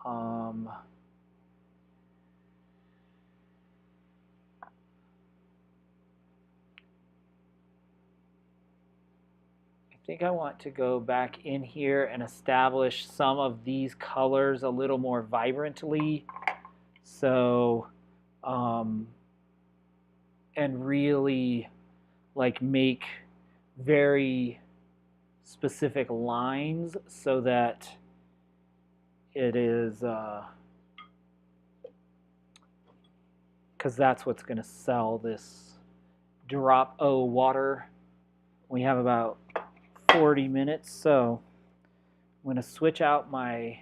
I think I want to go back in here and establish some of these colors a little more vibrantly. So, and really like make very specific lines so that it is, because that's what's going to sell this drop O water. We have about 40 minutes, so I'm going to switch out my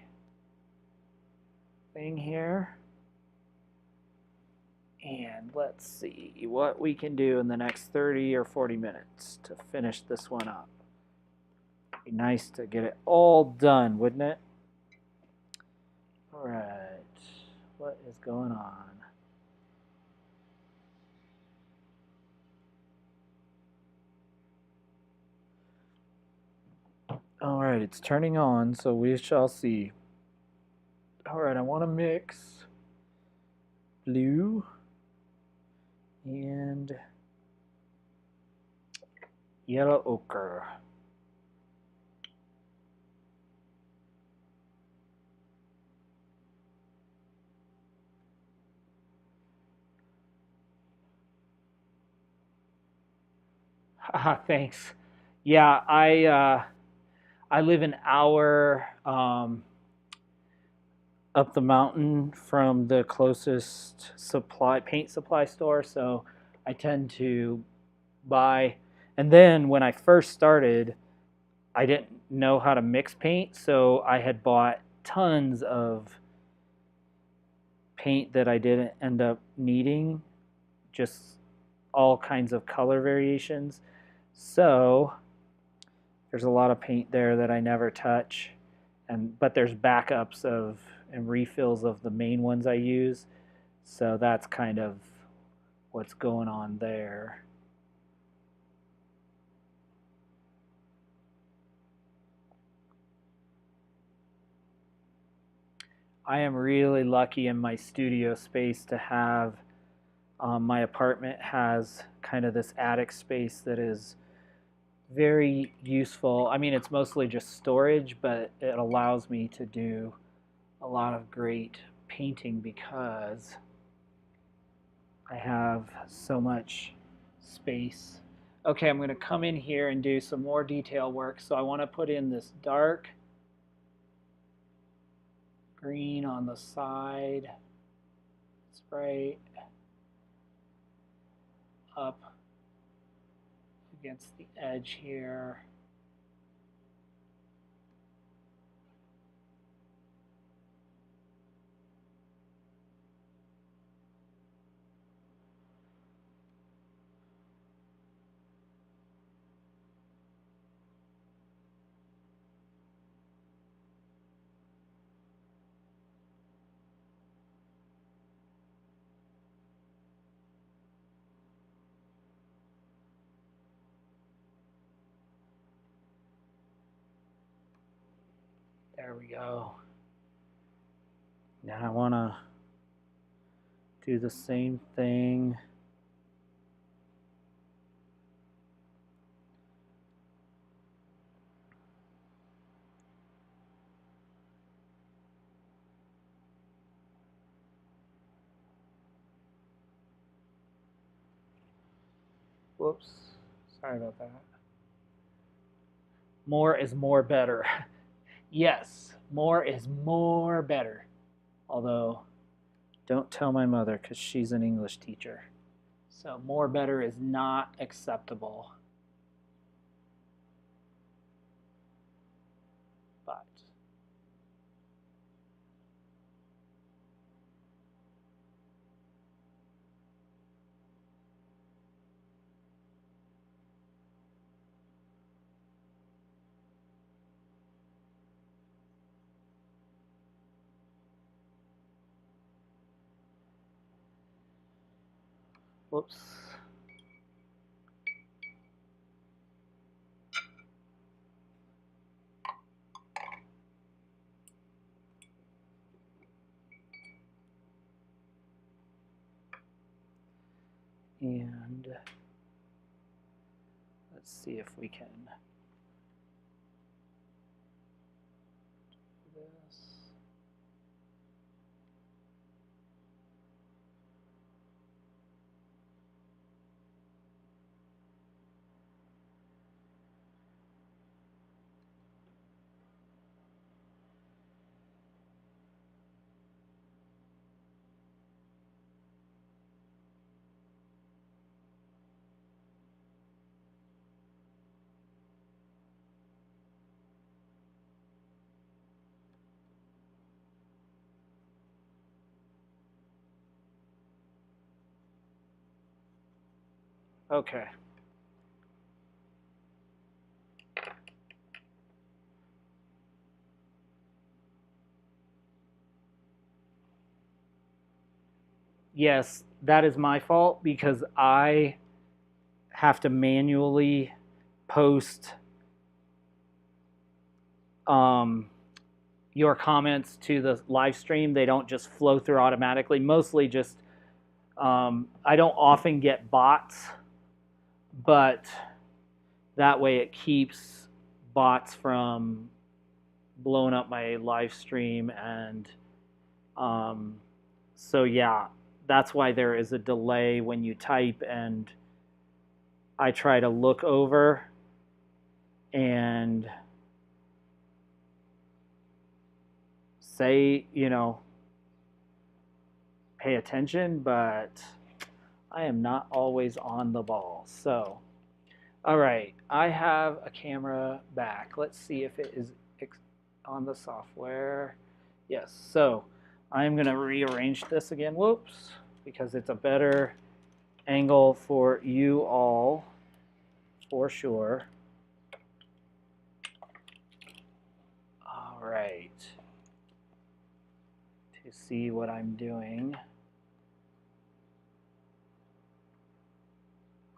thing here. And let's see what we can do in the next 30 or 40 minutes to finish this one up. Be nice to get it all done, wouldn't it? All right, what is going on? All right, it's turning on, so we shall see. All right, I want to mix blue and yellow ochre. Thanks. Yeah, I live an hour up the mountain from the closest paint supply store, so I tend to buy. And then when I first started, I didn't know how to mix paint, so I had bought tons of paint that I didn't end up needing, just all kinds of color variations. So there's a lot of paint there that I never touch, but there's backups of and refills of the main ones I use. So that's kind of what's going on there. I am really lucky in my studio space to have My apartment has kind of this attic space that is very useful. I mean, it's mostly just storage, but it allows me to do a lot of great painting because I have so much space. Okay, I'm going to come in here and do some more detail work. So I want to put in this dark green on the side. It's right up against the edge here. There we go. Now I want to do the same thing. Whoops, sorry about that. More is more better. Yes, more is more better. Although, don't tell my mother because she's an English teacher. So more better is not acceptable. But whoops. And let's see if we can do this. Okay. Yes, that is my fault because I have to manually post your comments to the live stream. They don't just flow through automatically. Mostly just, I don't often get bots, but that way it keeps bots from blowing up my live stream. And so, yeah, that's why there is a delay when you type, and I try to look over and say, pay attention, but I am not always on the ball. So, all right, I have a camera back. Let's see if it is on the software. Yes, so I'm going to rearrange this again. Whoops, because it's a better angle for you all, for sure. All right, to see what I'm doing,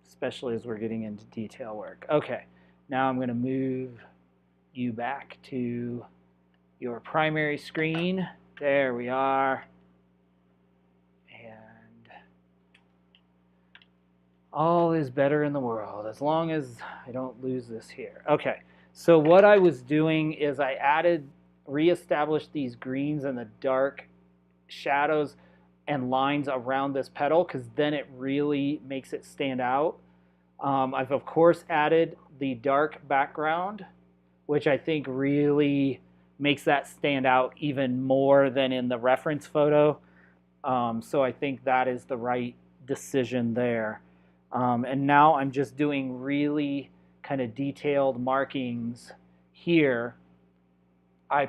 especially as we're getting into detail work. Okay, now I'm going to move you back to your primary screen. There we are. And All is better in the world as long as I don't lose this here. Okay, so what I was doing is I reestablished these greens and the dark shadows and lines around this petal because then it really makes it stand out. I've of course added the dark background, which I think really makes that stand out even more than in the reference photo. So I think that is the right decision there. And now I'm just doing really kind of detailed markings here. I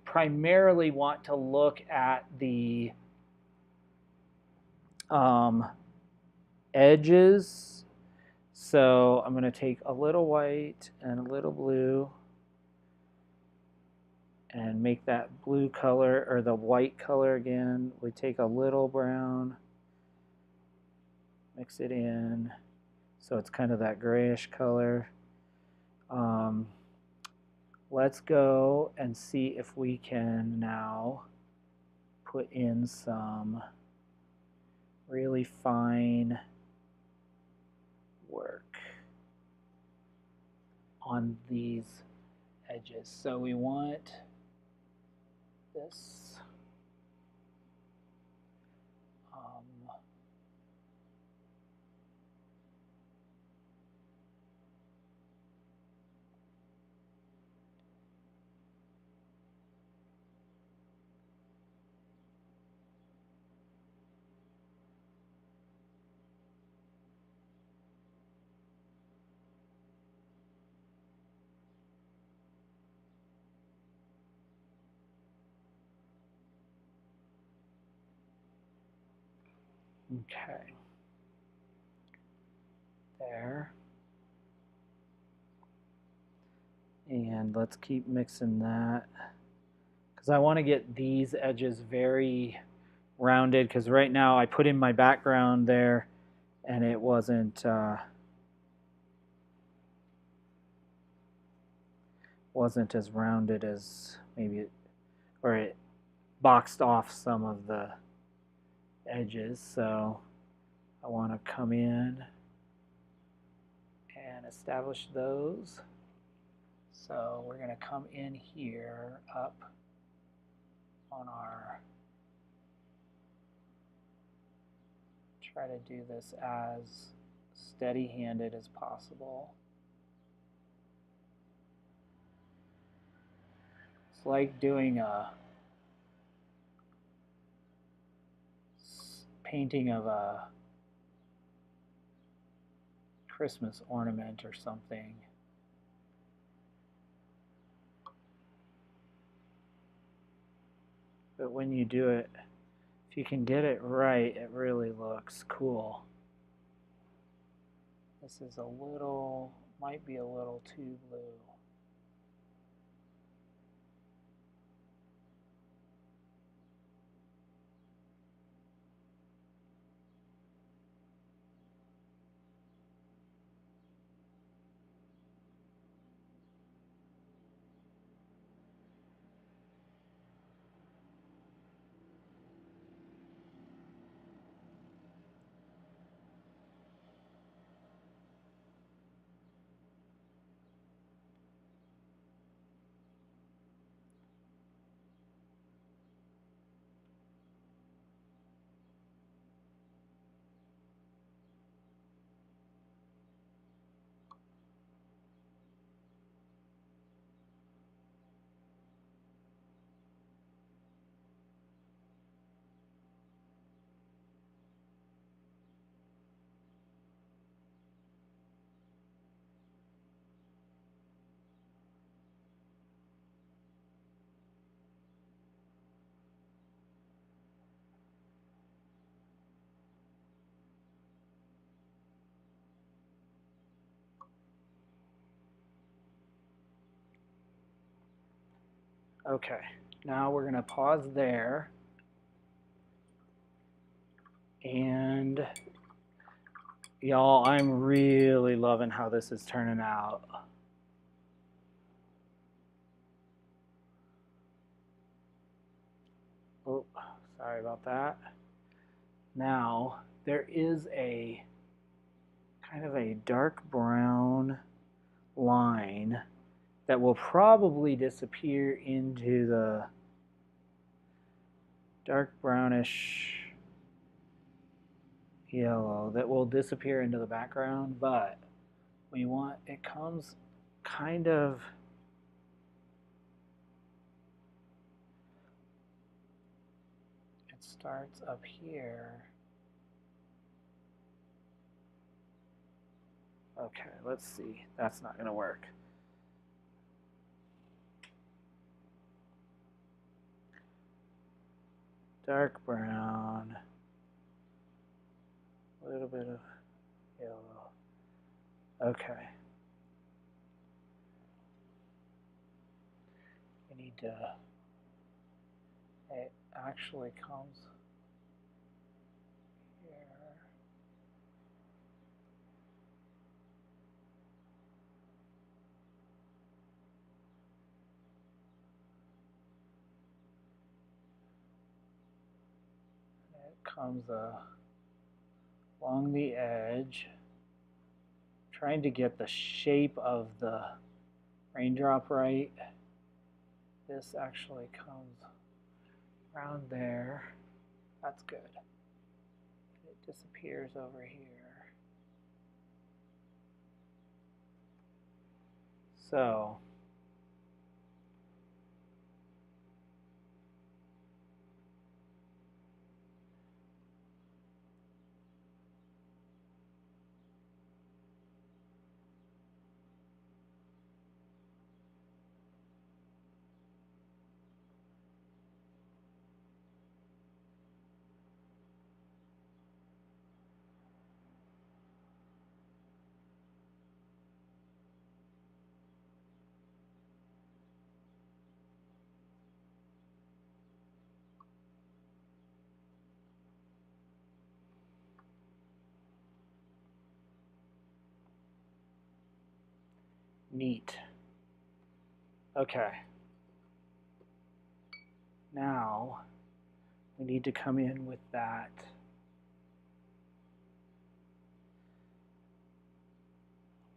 primarily want to look at the edges. So I'm going to take a little white and a little blue and make that blue color, or the white color again. We take a little brown, mix it in, so it's kind of that grayish color. Let's go and see if we can now put in some really fine work on these edges. So we want this. Okay. There. And let's keep mixing that because I want to get these edges very rounded, because right now I put in my background there and it wasn't as rounded as maybe it, or it boxed off some of the edges. So I want to come in and establish those. So we're going to come in here up on our, try to do this as steady-handed as possible. It's like doing a painting of a Christmas ornament or something. But when you do it, if you can get it right, it really looks cool. This is a little, might be a little too blue. Okay, now we're going to pause there. And y'all, I'm really loving how this is turning out. Oh, sorry about that. Now, there is a kind of a dark brown line that will probably disappear into the dark brownish yellow that will disappear into the background, but we want, it comes kind of starts up here. Okay, let's see. That's not going to work. Dark brown. A little bit of yellow. Okay. We need to, it actually comes here. It comes along the edge, trying to get the shape of the raindrop right. This actually comes around there. That's good. It disappears over here. So neat. Okay. Now we need to come in with that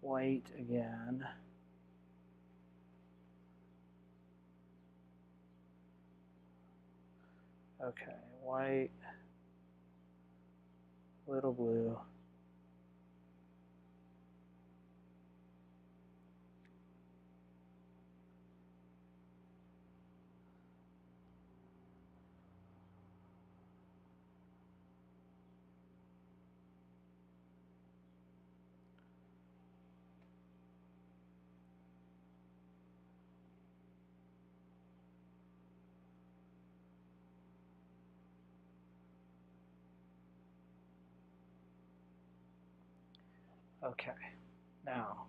white again. Okay, white, little blue. Okay, now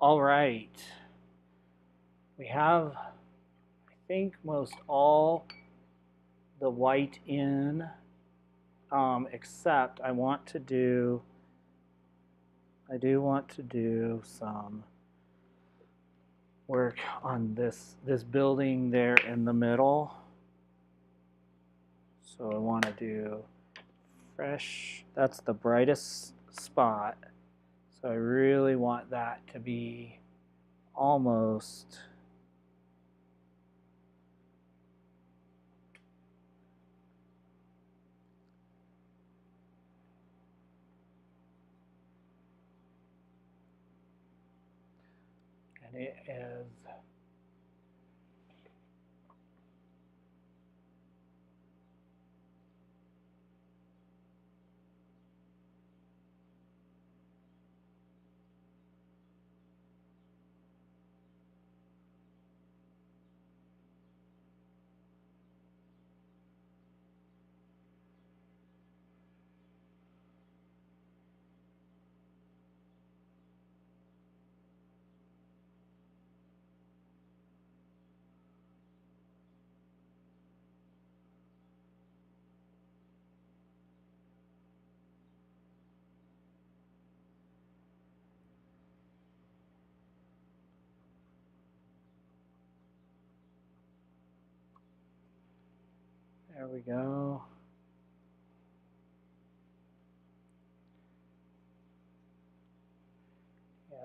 All right. We have, I think, most all the white in, except I do want to do some work on this building there in the middle. So I want to do fresh, that's the brightest spot. So I really want that to be almost and it is there we go. Yeah.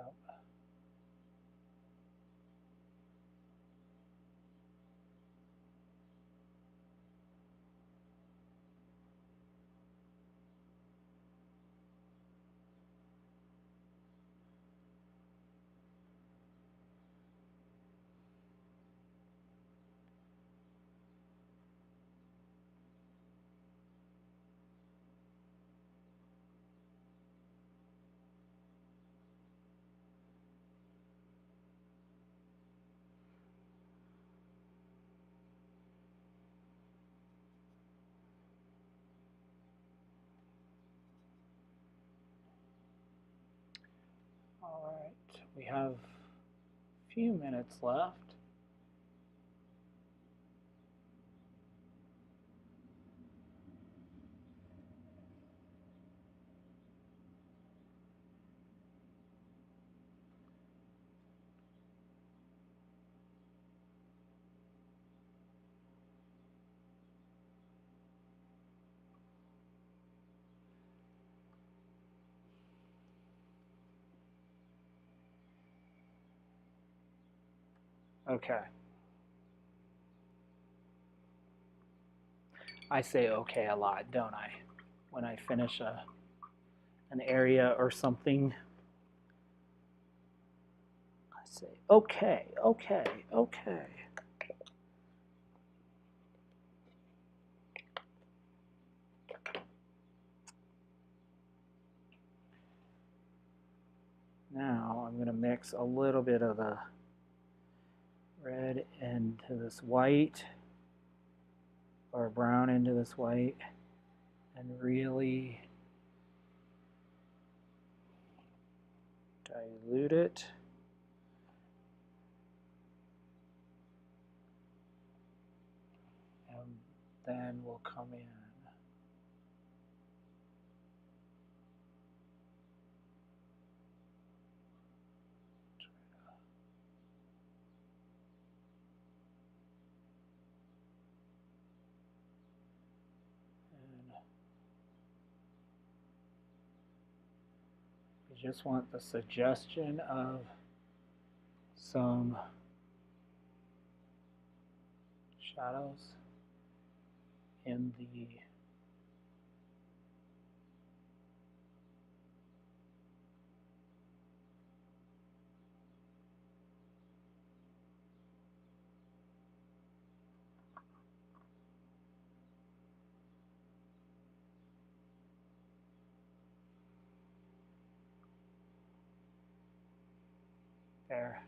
All right, we have a few minutes left. Okay. I say okay a lot, don't I? When I finish an area or something, I say okay, okay, okay. Now I'm going to mix a little bit of the red into this white, or brown into this white, and really dilute it. And then we'll come in. We just want the suggestion of some shadows in the there.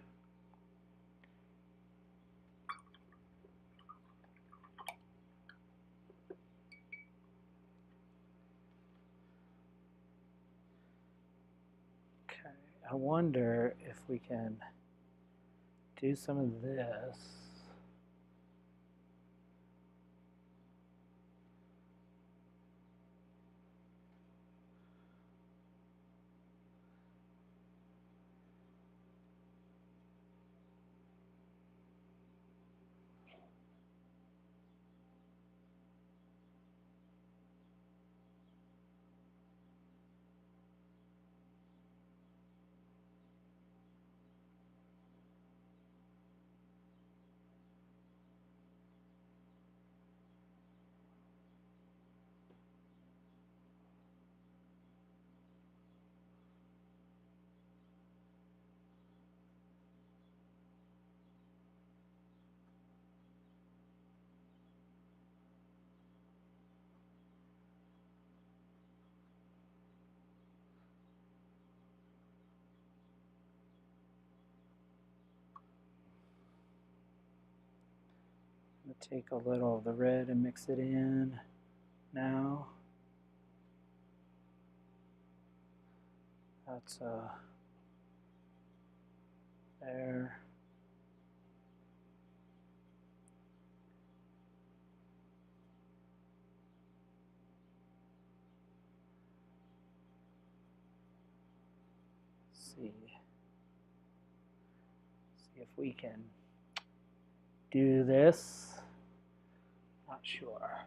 Okay. I wonder if we can do some of this. I'm going to take a little of the red and mix it in now. That's there. See if we can do this. Not sure.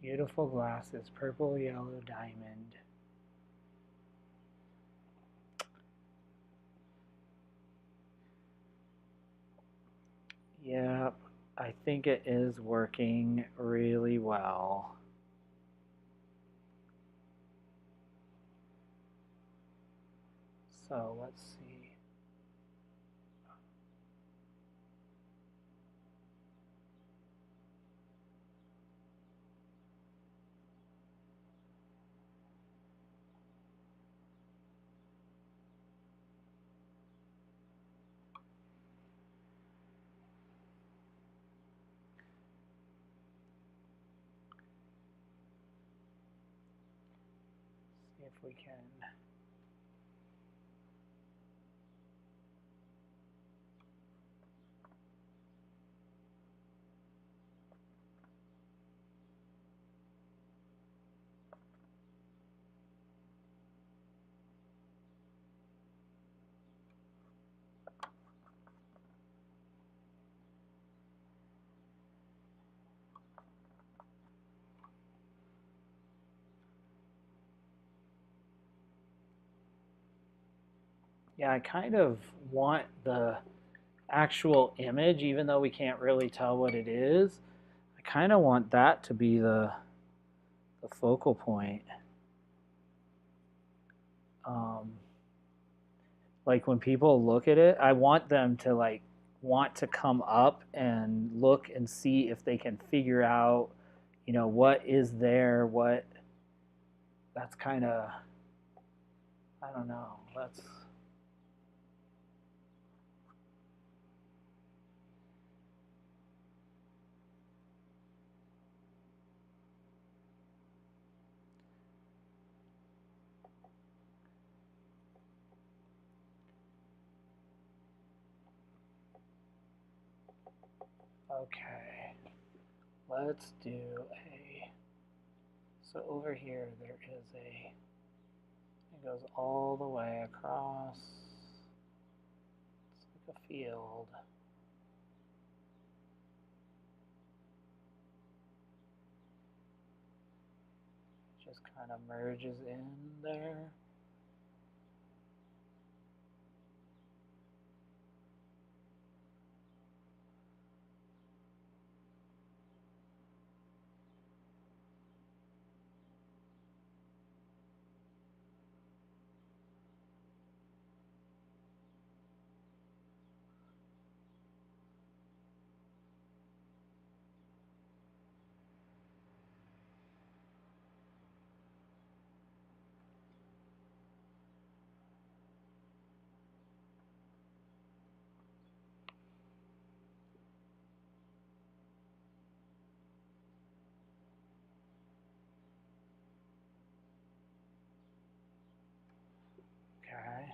Beautiful glasses, purple, yellow, diamond. Yep, I think it is working really well. So let's see. See if we can. Yeah, I kind of want the actual image, even though we can't really tell what it is. I kind of want that to be the focal point. Like when people look at it, I want them to like want to come up and look and see if they can figure out, you know, what is there, what. That's kind of, I don't know. That's. Okay, let's do a, so over here there is a, it goes all the way across, it's like a field. kind of merges in there. Okay.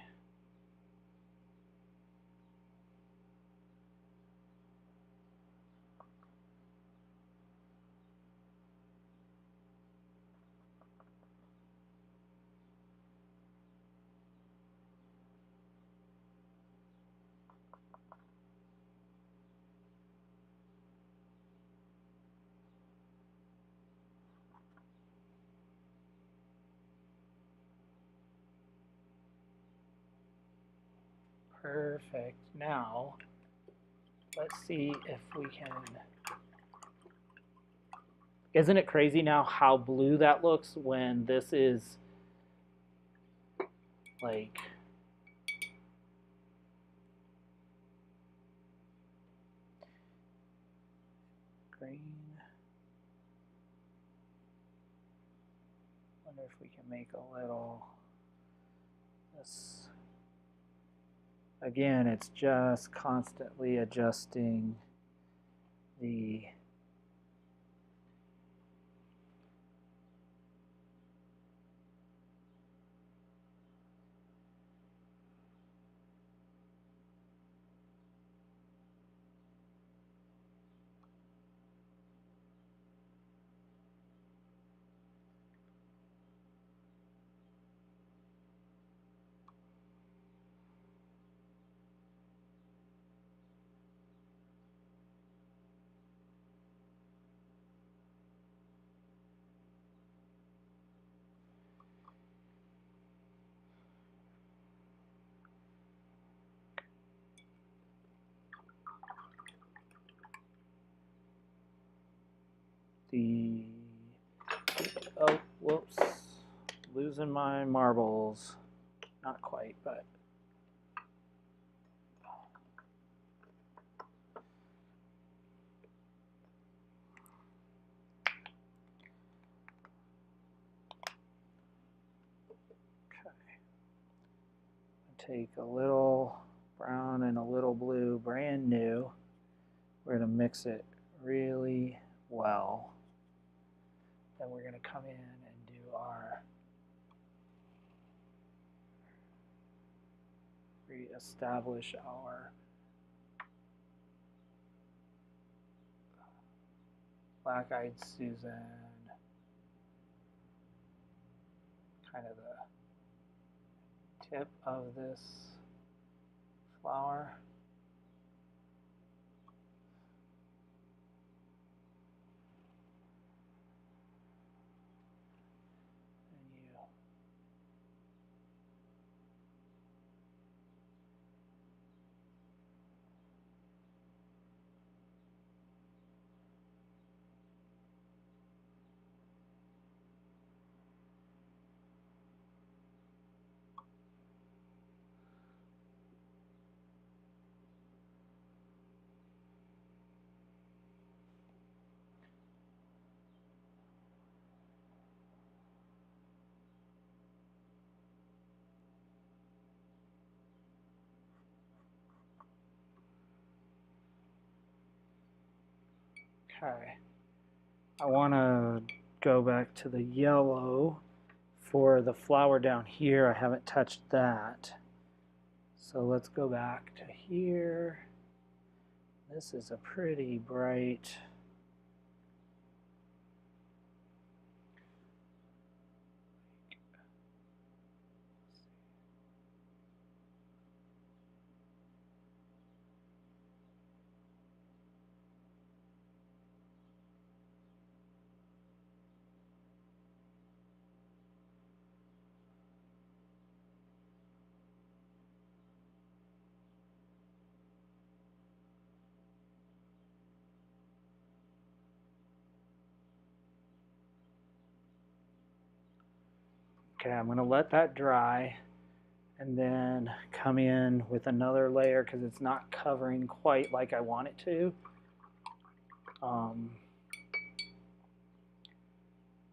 Perfect. Now, let's see if we can... Isn't it crazy now how blue that looks when this is like... green. Wonder if we can make a little... This... Again, it's just constantly adjusting the oh, whoops, losing my marbles. Not quite, but okay. Take a little brown and a little blue, brand new. We're going to mix it really well. Then we're going to come in and do our reestablish our black-eyed Susan, kind of the tip of this flower. Okay, I want to go back to the yellow for the flower down here. I haven't touched that. So let's go back to here. This is a pretty bright Okay, I'm going to let that dry and then come in with another layer because it's not covering quite like I want it to.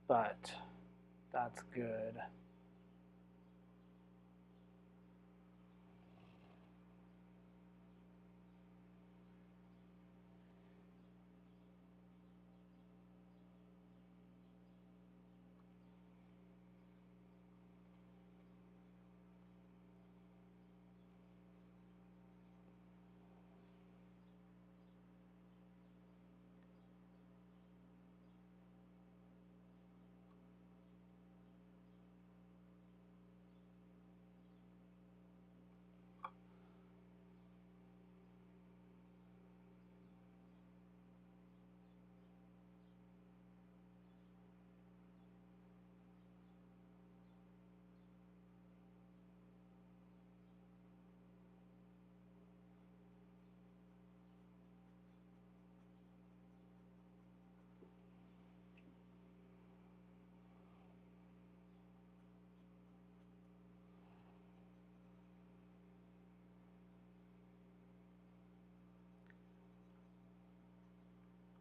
But that's good.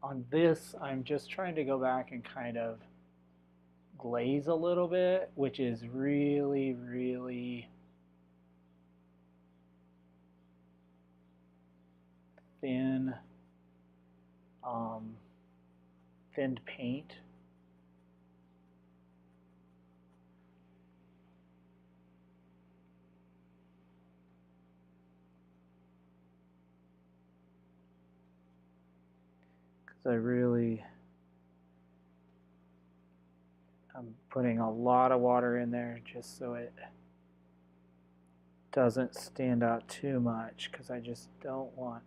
On this, I'm just trying to go back and kind of glaze a little bit, which is really, really thin, thinned paint. Because I'm putting a lot of water in there just so it doesn't stand out too much, because I just don't want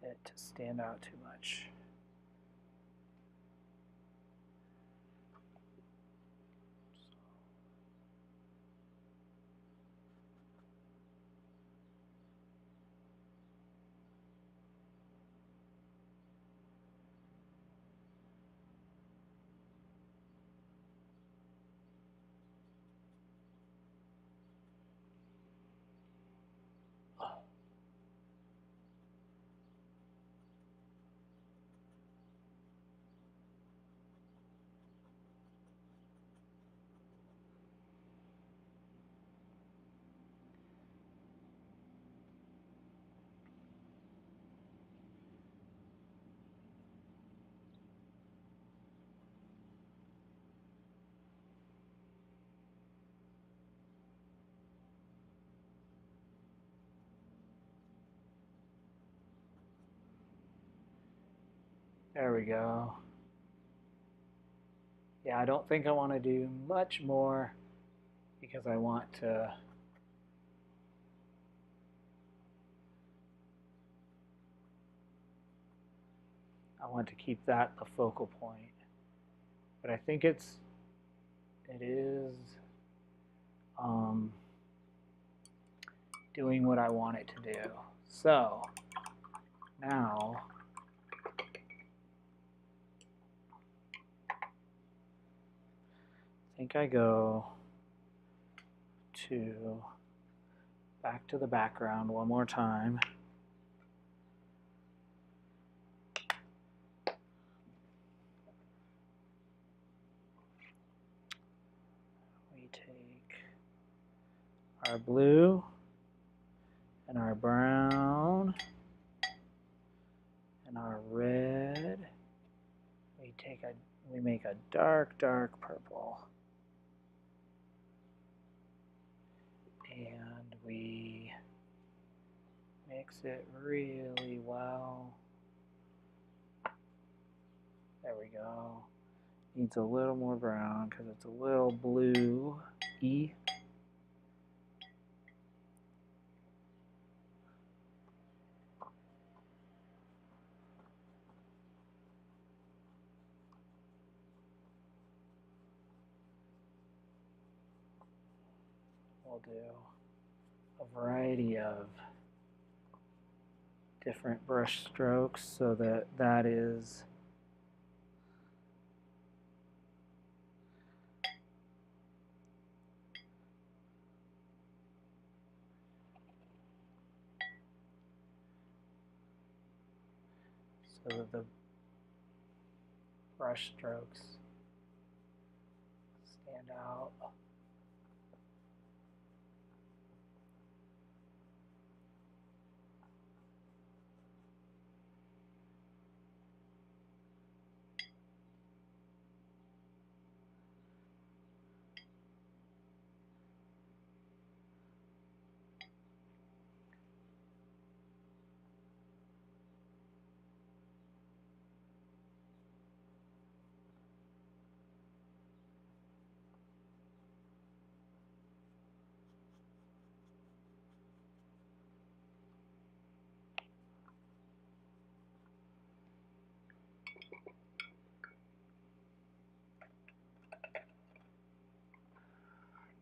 it to stand out too much. There we go. Yeah, I don't think I want to do much more because I want to keep that the focal point. But I think it is doing what I want it to do. So now I think I go back to the background one more time. We take our blue and our brown and our red. We make a dark, dark purple. And we mix it really well. There we go. Needs a little more brown because it's a little blue-y. We'll do a variety of different brush strokes so that is so that the brush strokes stand out.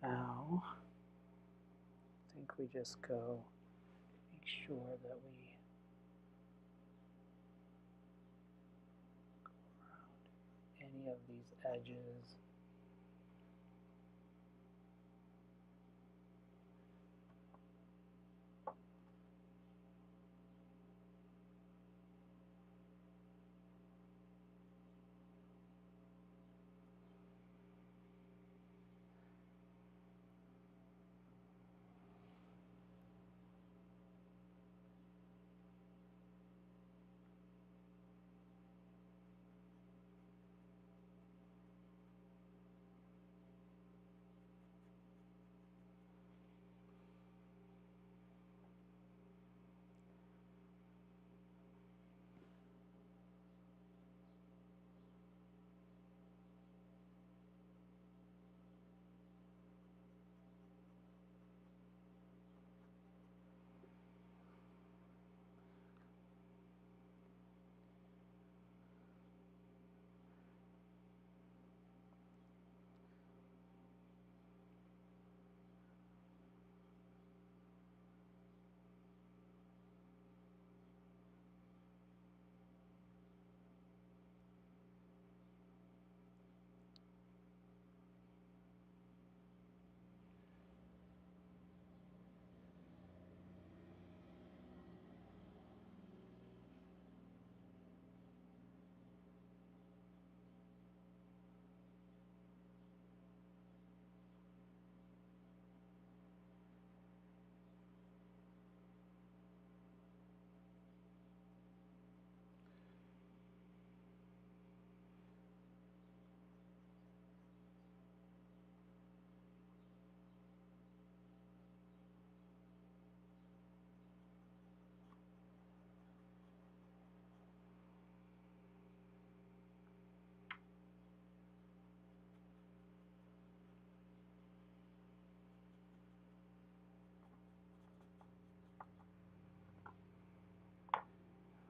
Now, I think we just go make sure that we go around any of these edges.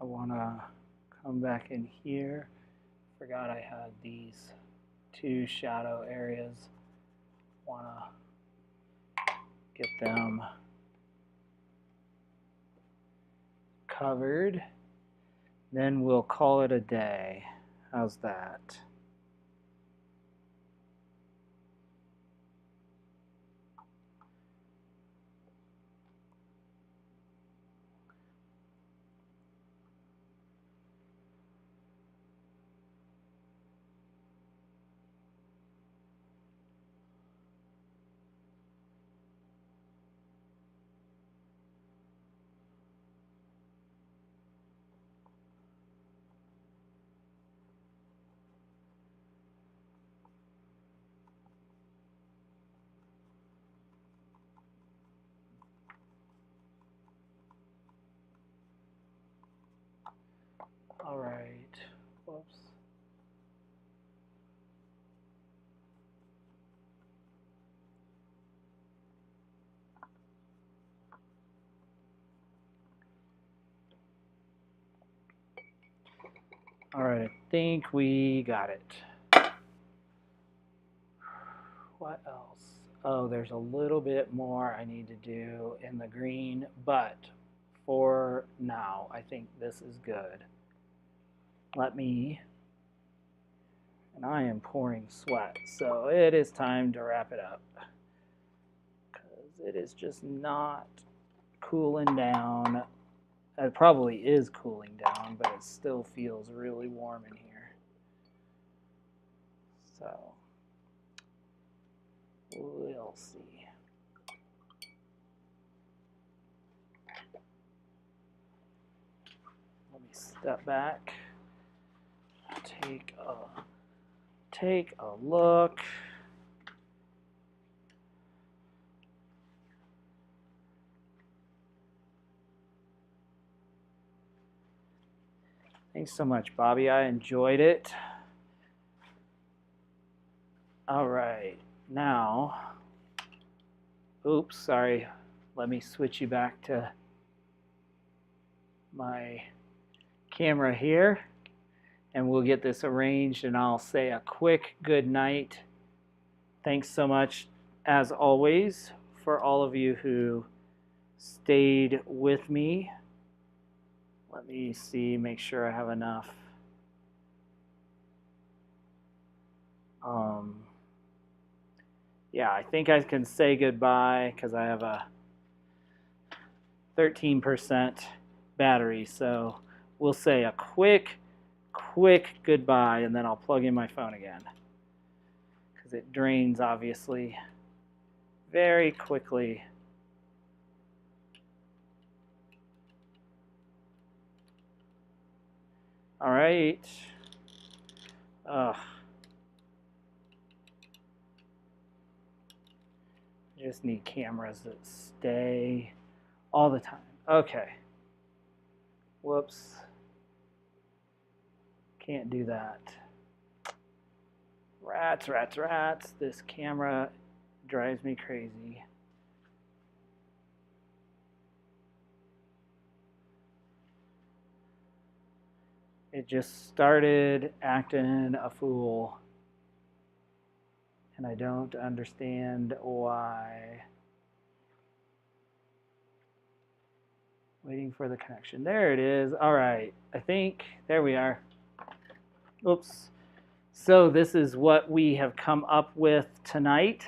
I want to come back in here. Forgot I had these two shadow areas. Want to get them covered. Then we'll call it a day. How's that? All right. Whoops. All right, I think we got it. What else? Oh, there's a little bit more I need to do in the green, but for now, I think this is good. Let me, and I am pouring sweat, so it is time to wrap it up because it is just not cooling down It probably is cooling down, but it still feels really warm in here. So we'll see. Let me step back. Take a look. Thanks so much, Bobby. I enjoyed it. All right, now, oops, sorry. Let me switch you back to my camera here, and we'll get this arranged, and I'll say a quick good night. Thanks so much, as always, for all of you who stayed with me. Let me see, make sure I have enough. Yeah, I think I can say goodbye because I have a 13% battery. So we'll say a quick goodbye, and then I'll plug in my phone again because it drains, obviously, very quickly. All right. I just need cameras that stay all the time. Okay. Whoops. Can't do that. Rats. This camera drives me crazy. It just started acting a fool. And I don't understand why. Waiting for the connection. There it is. All right. I think, there we are. Oops. So this is what we have come up with tonight.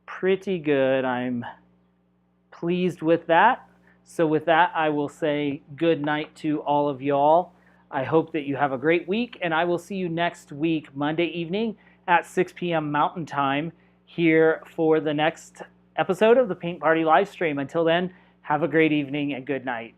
Pretty good. I'm pleased with that. So with that, I will say good night to all of y'all. I hope that you have a great week, and I will see you next week, Monday evening at 6 p.m. Mountain Time here for the next episode of the Paint Party live stream. Until then, have a great evening and good night.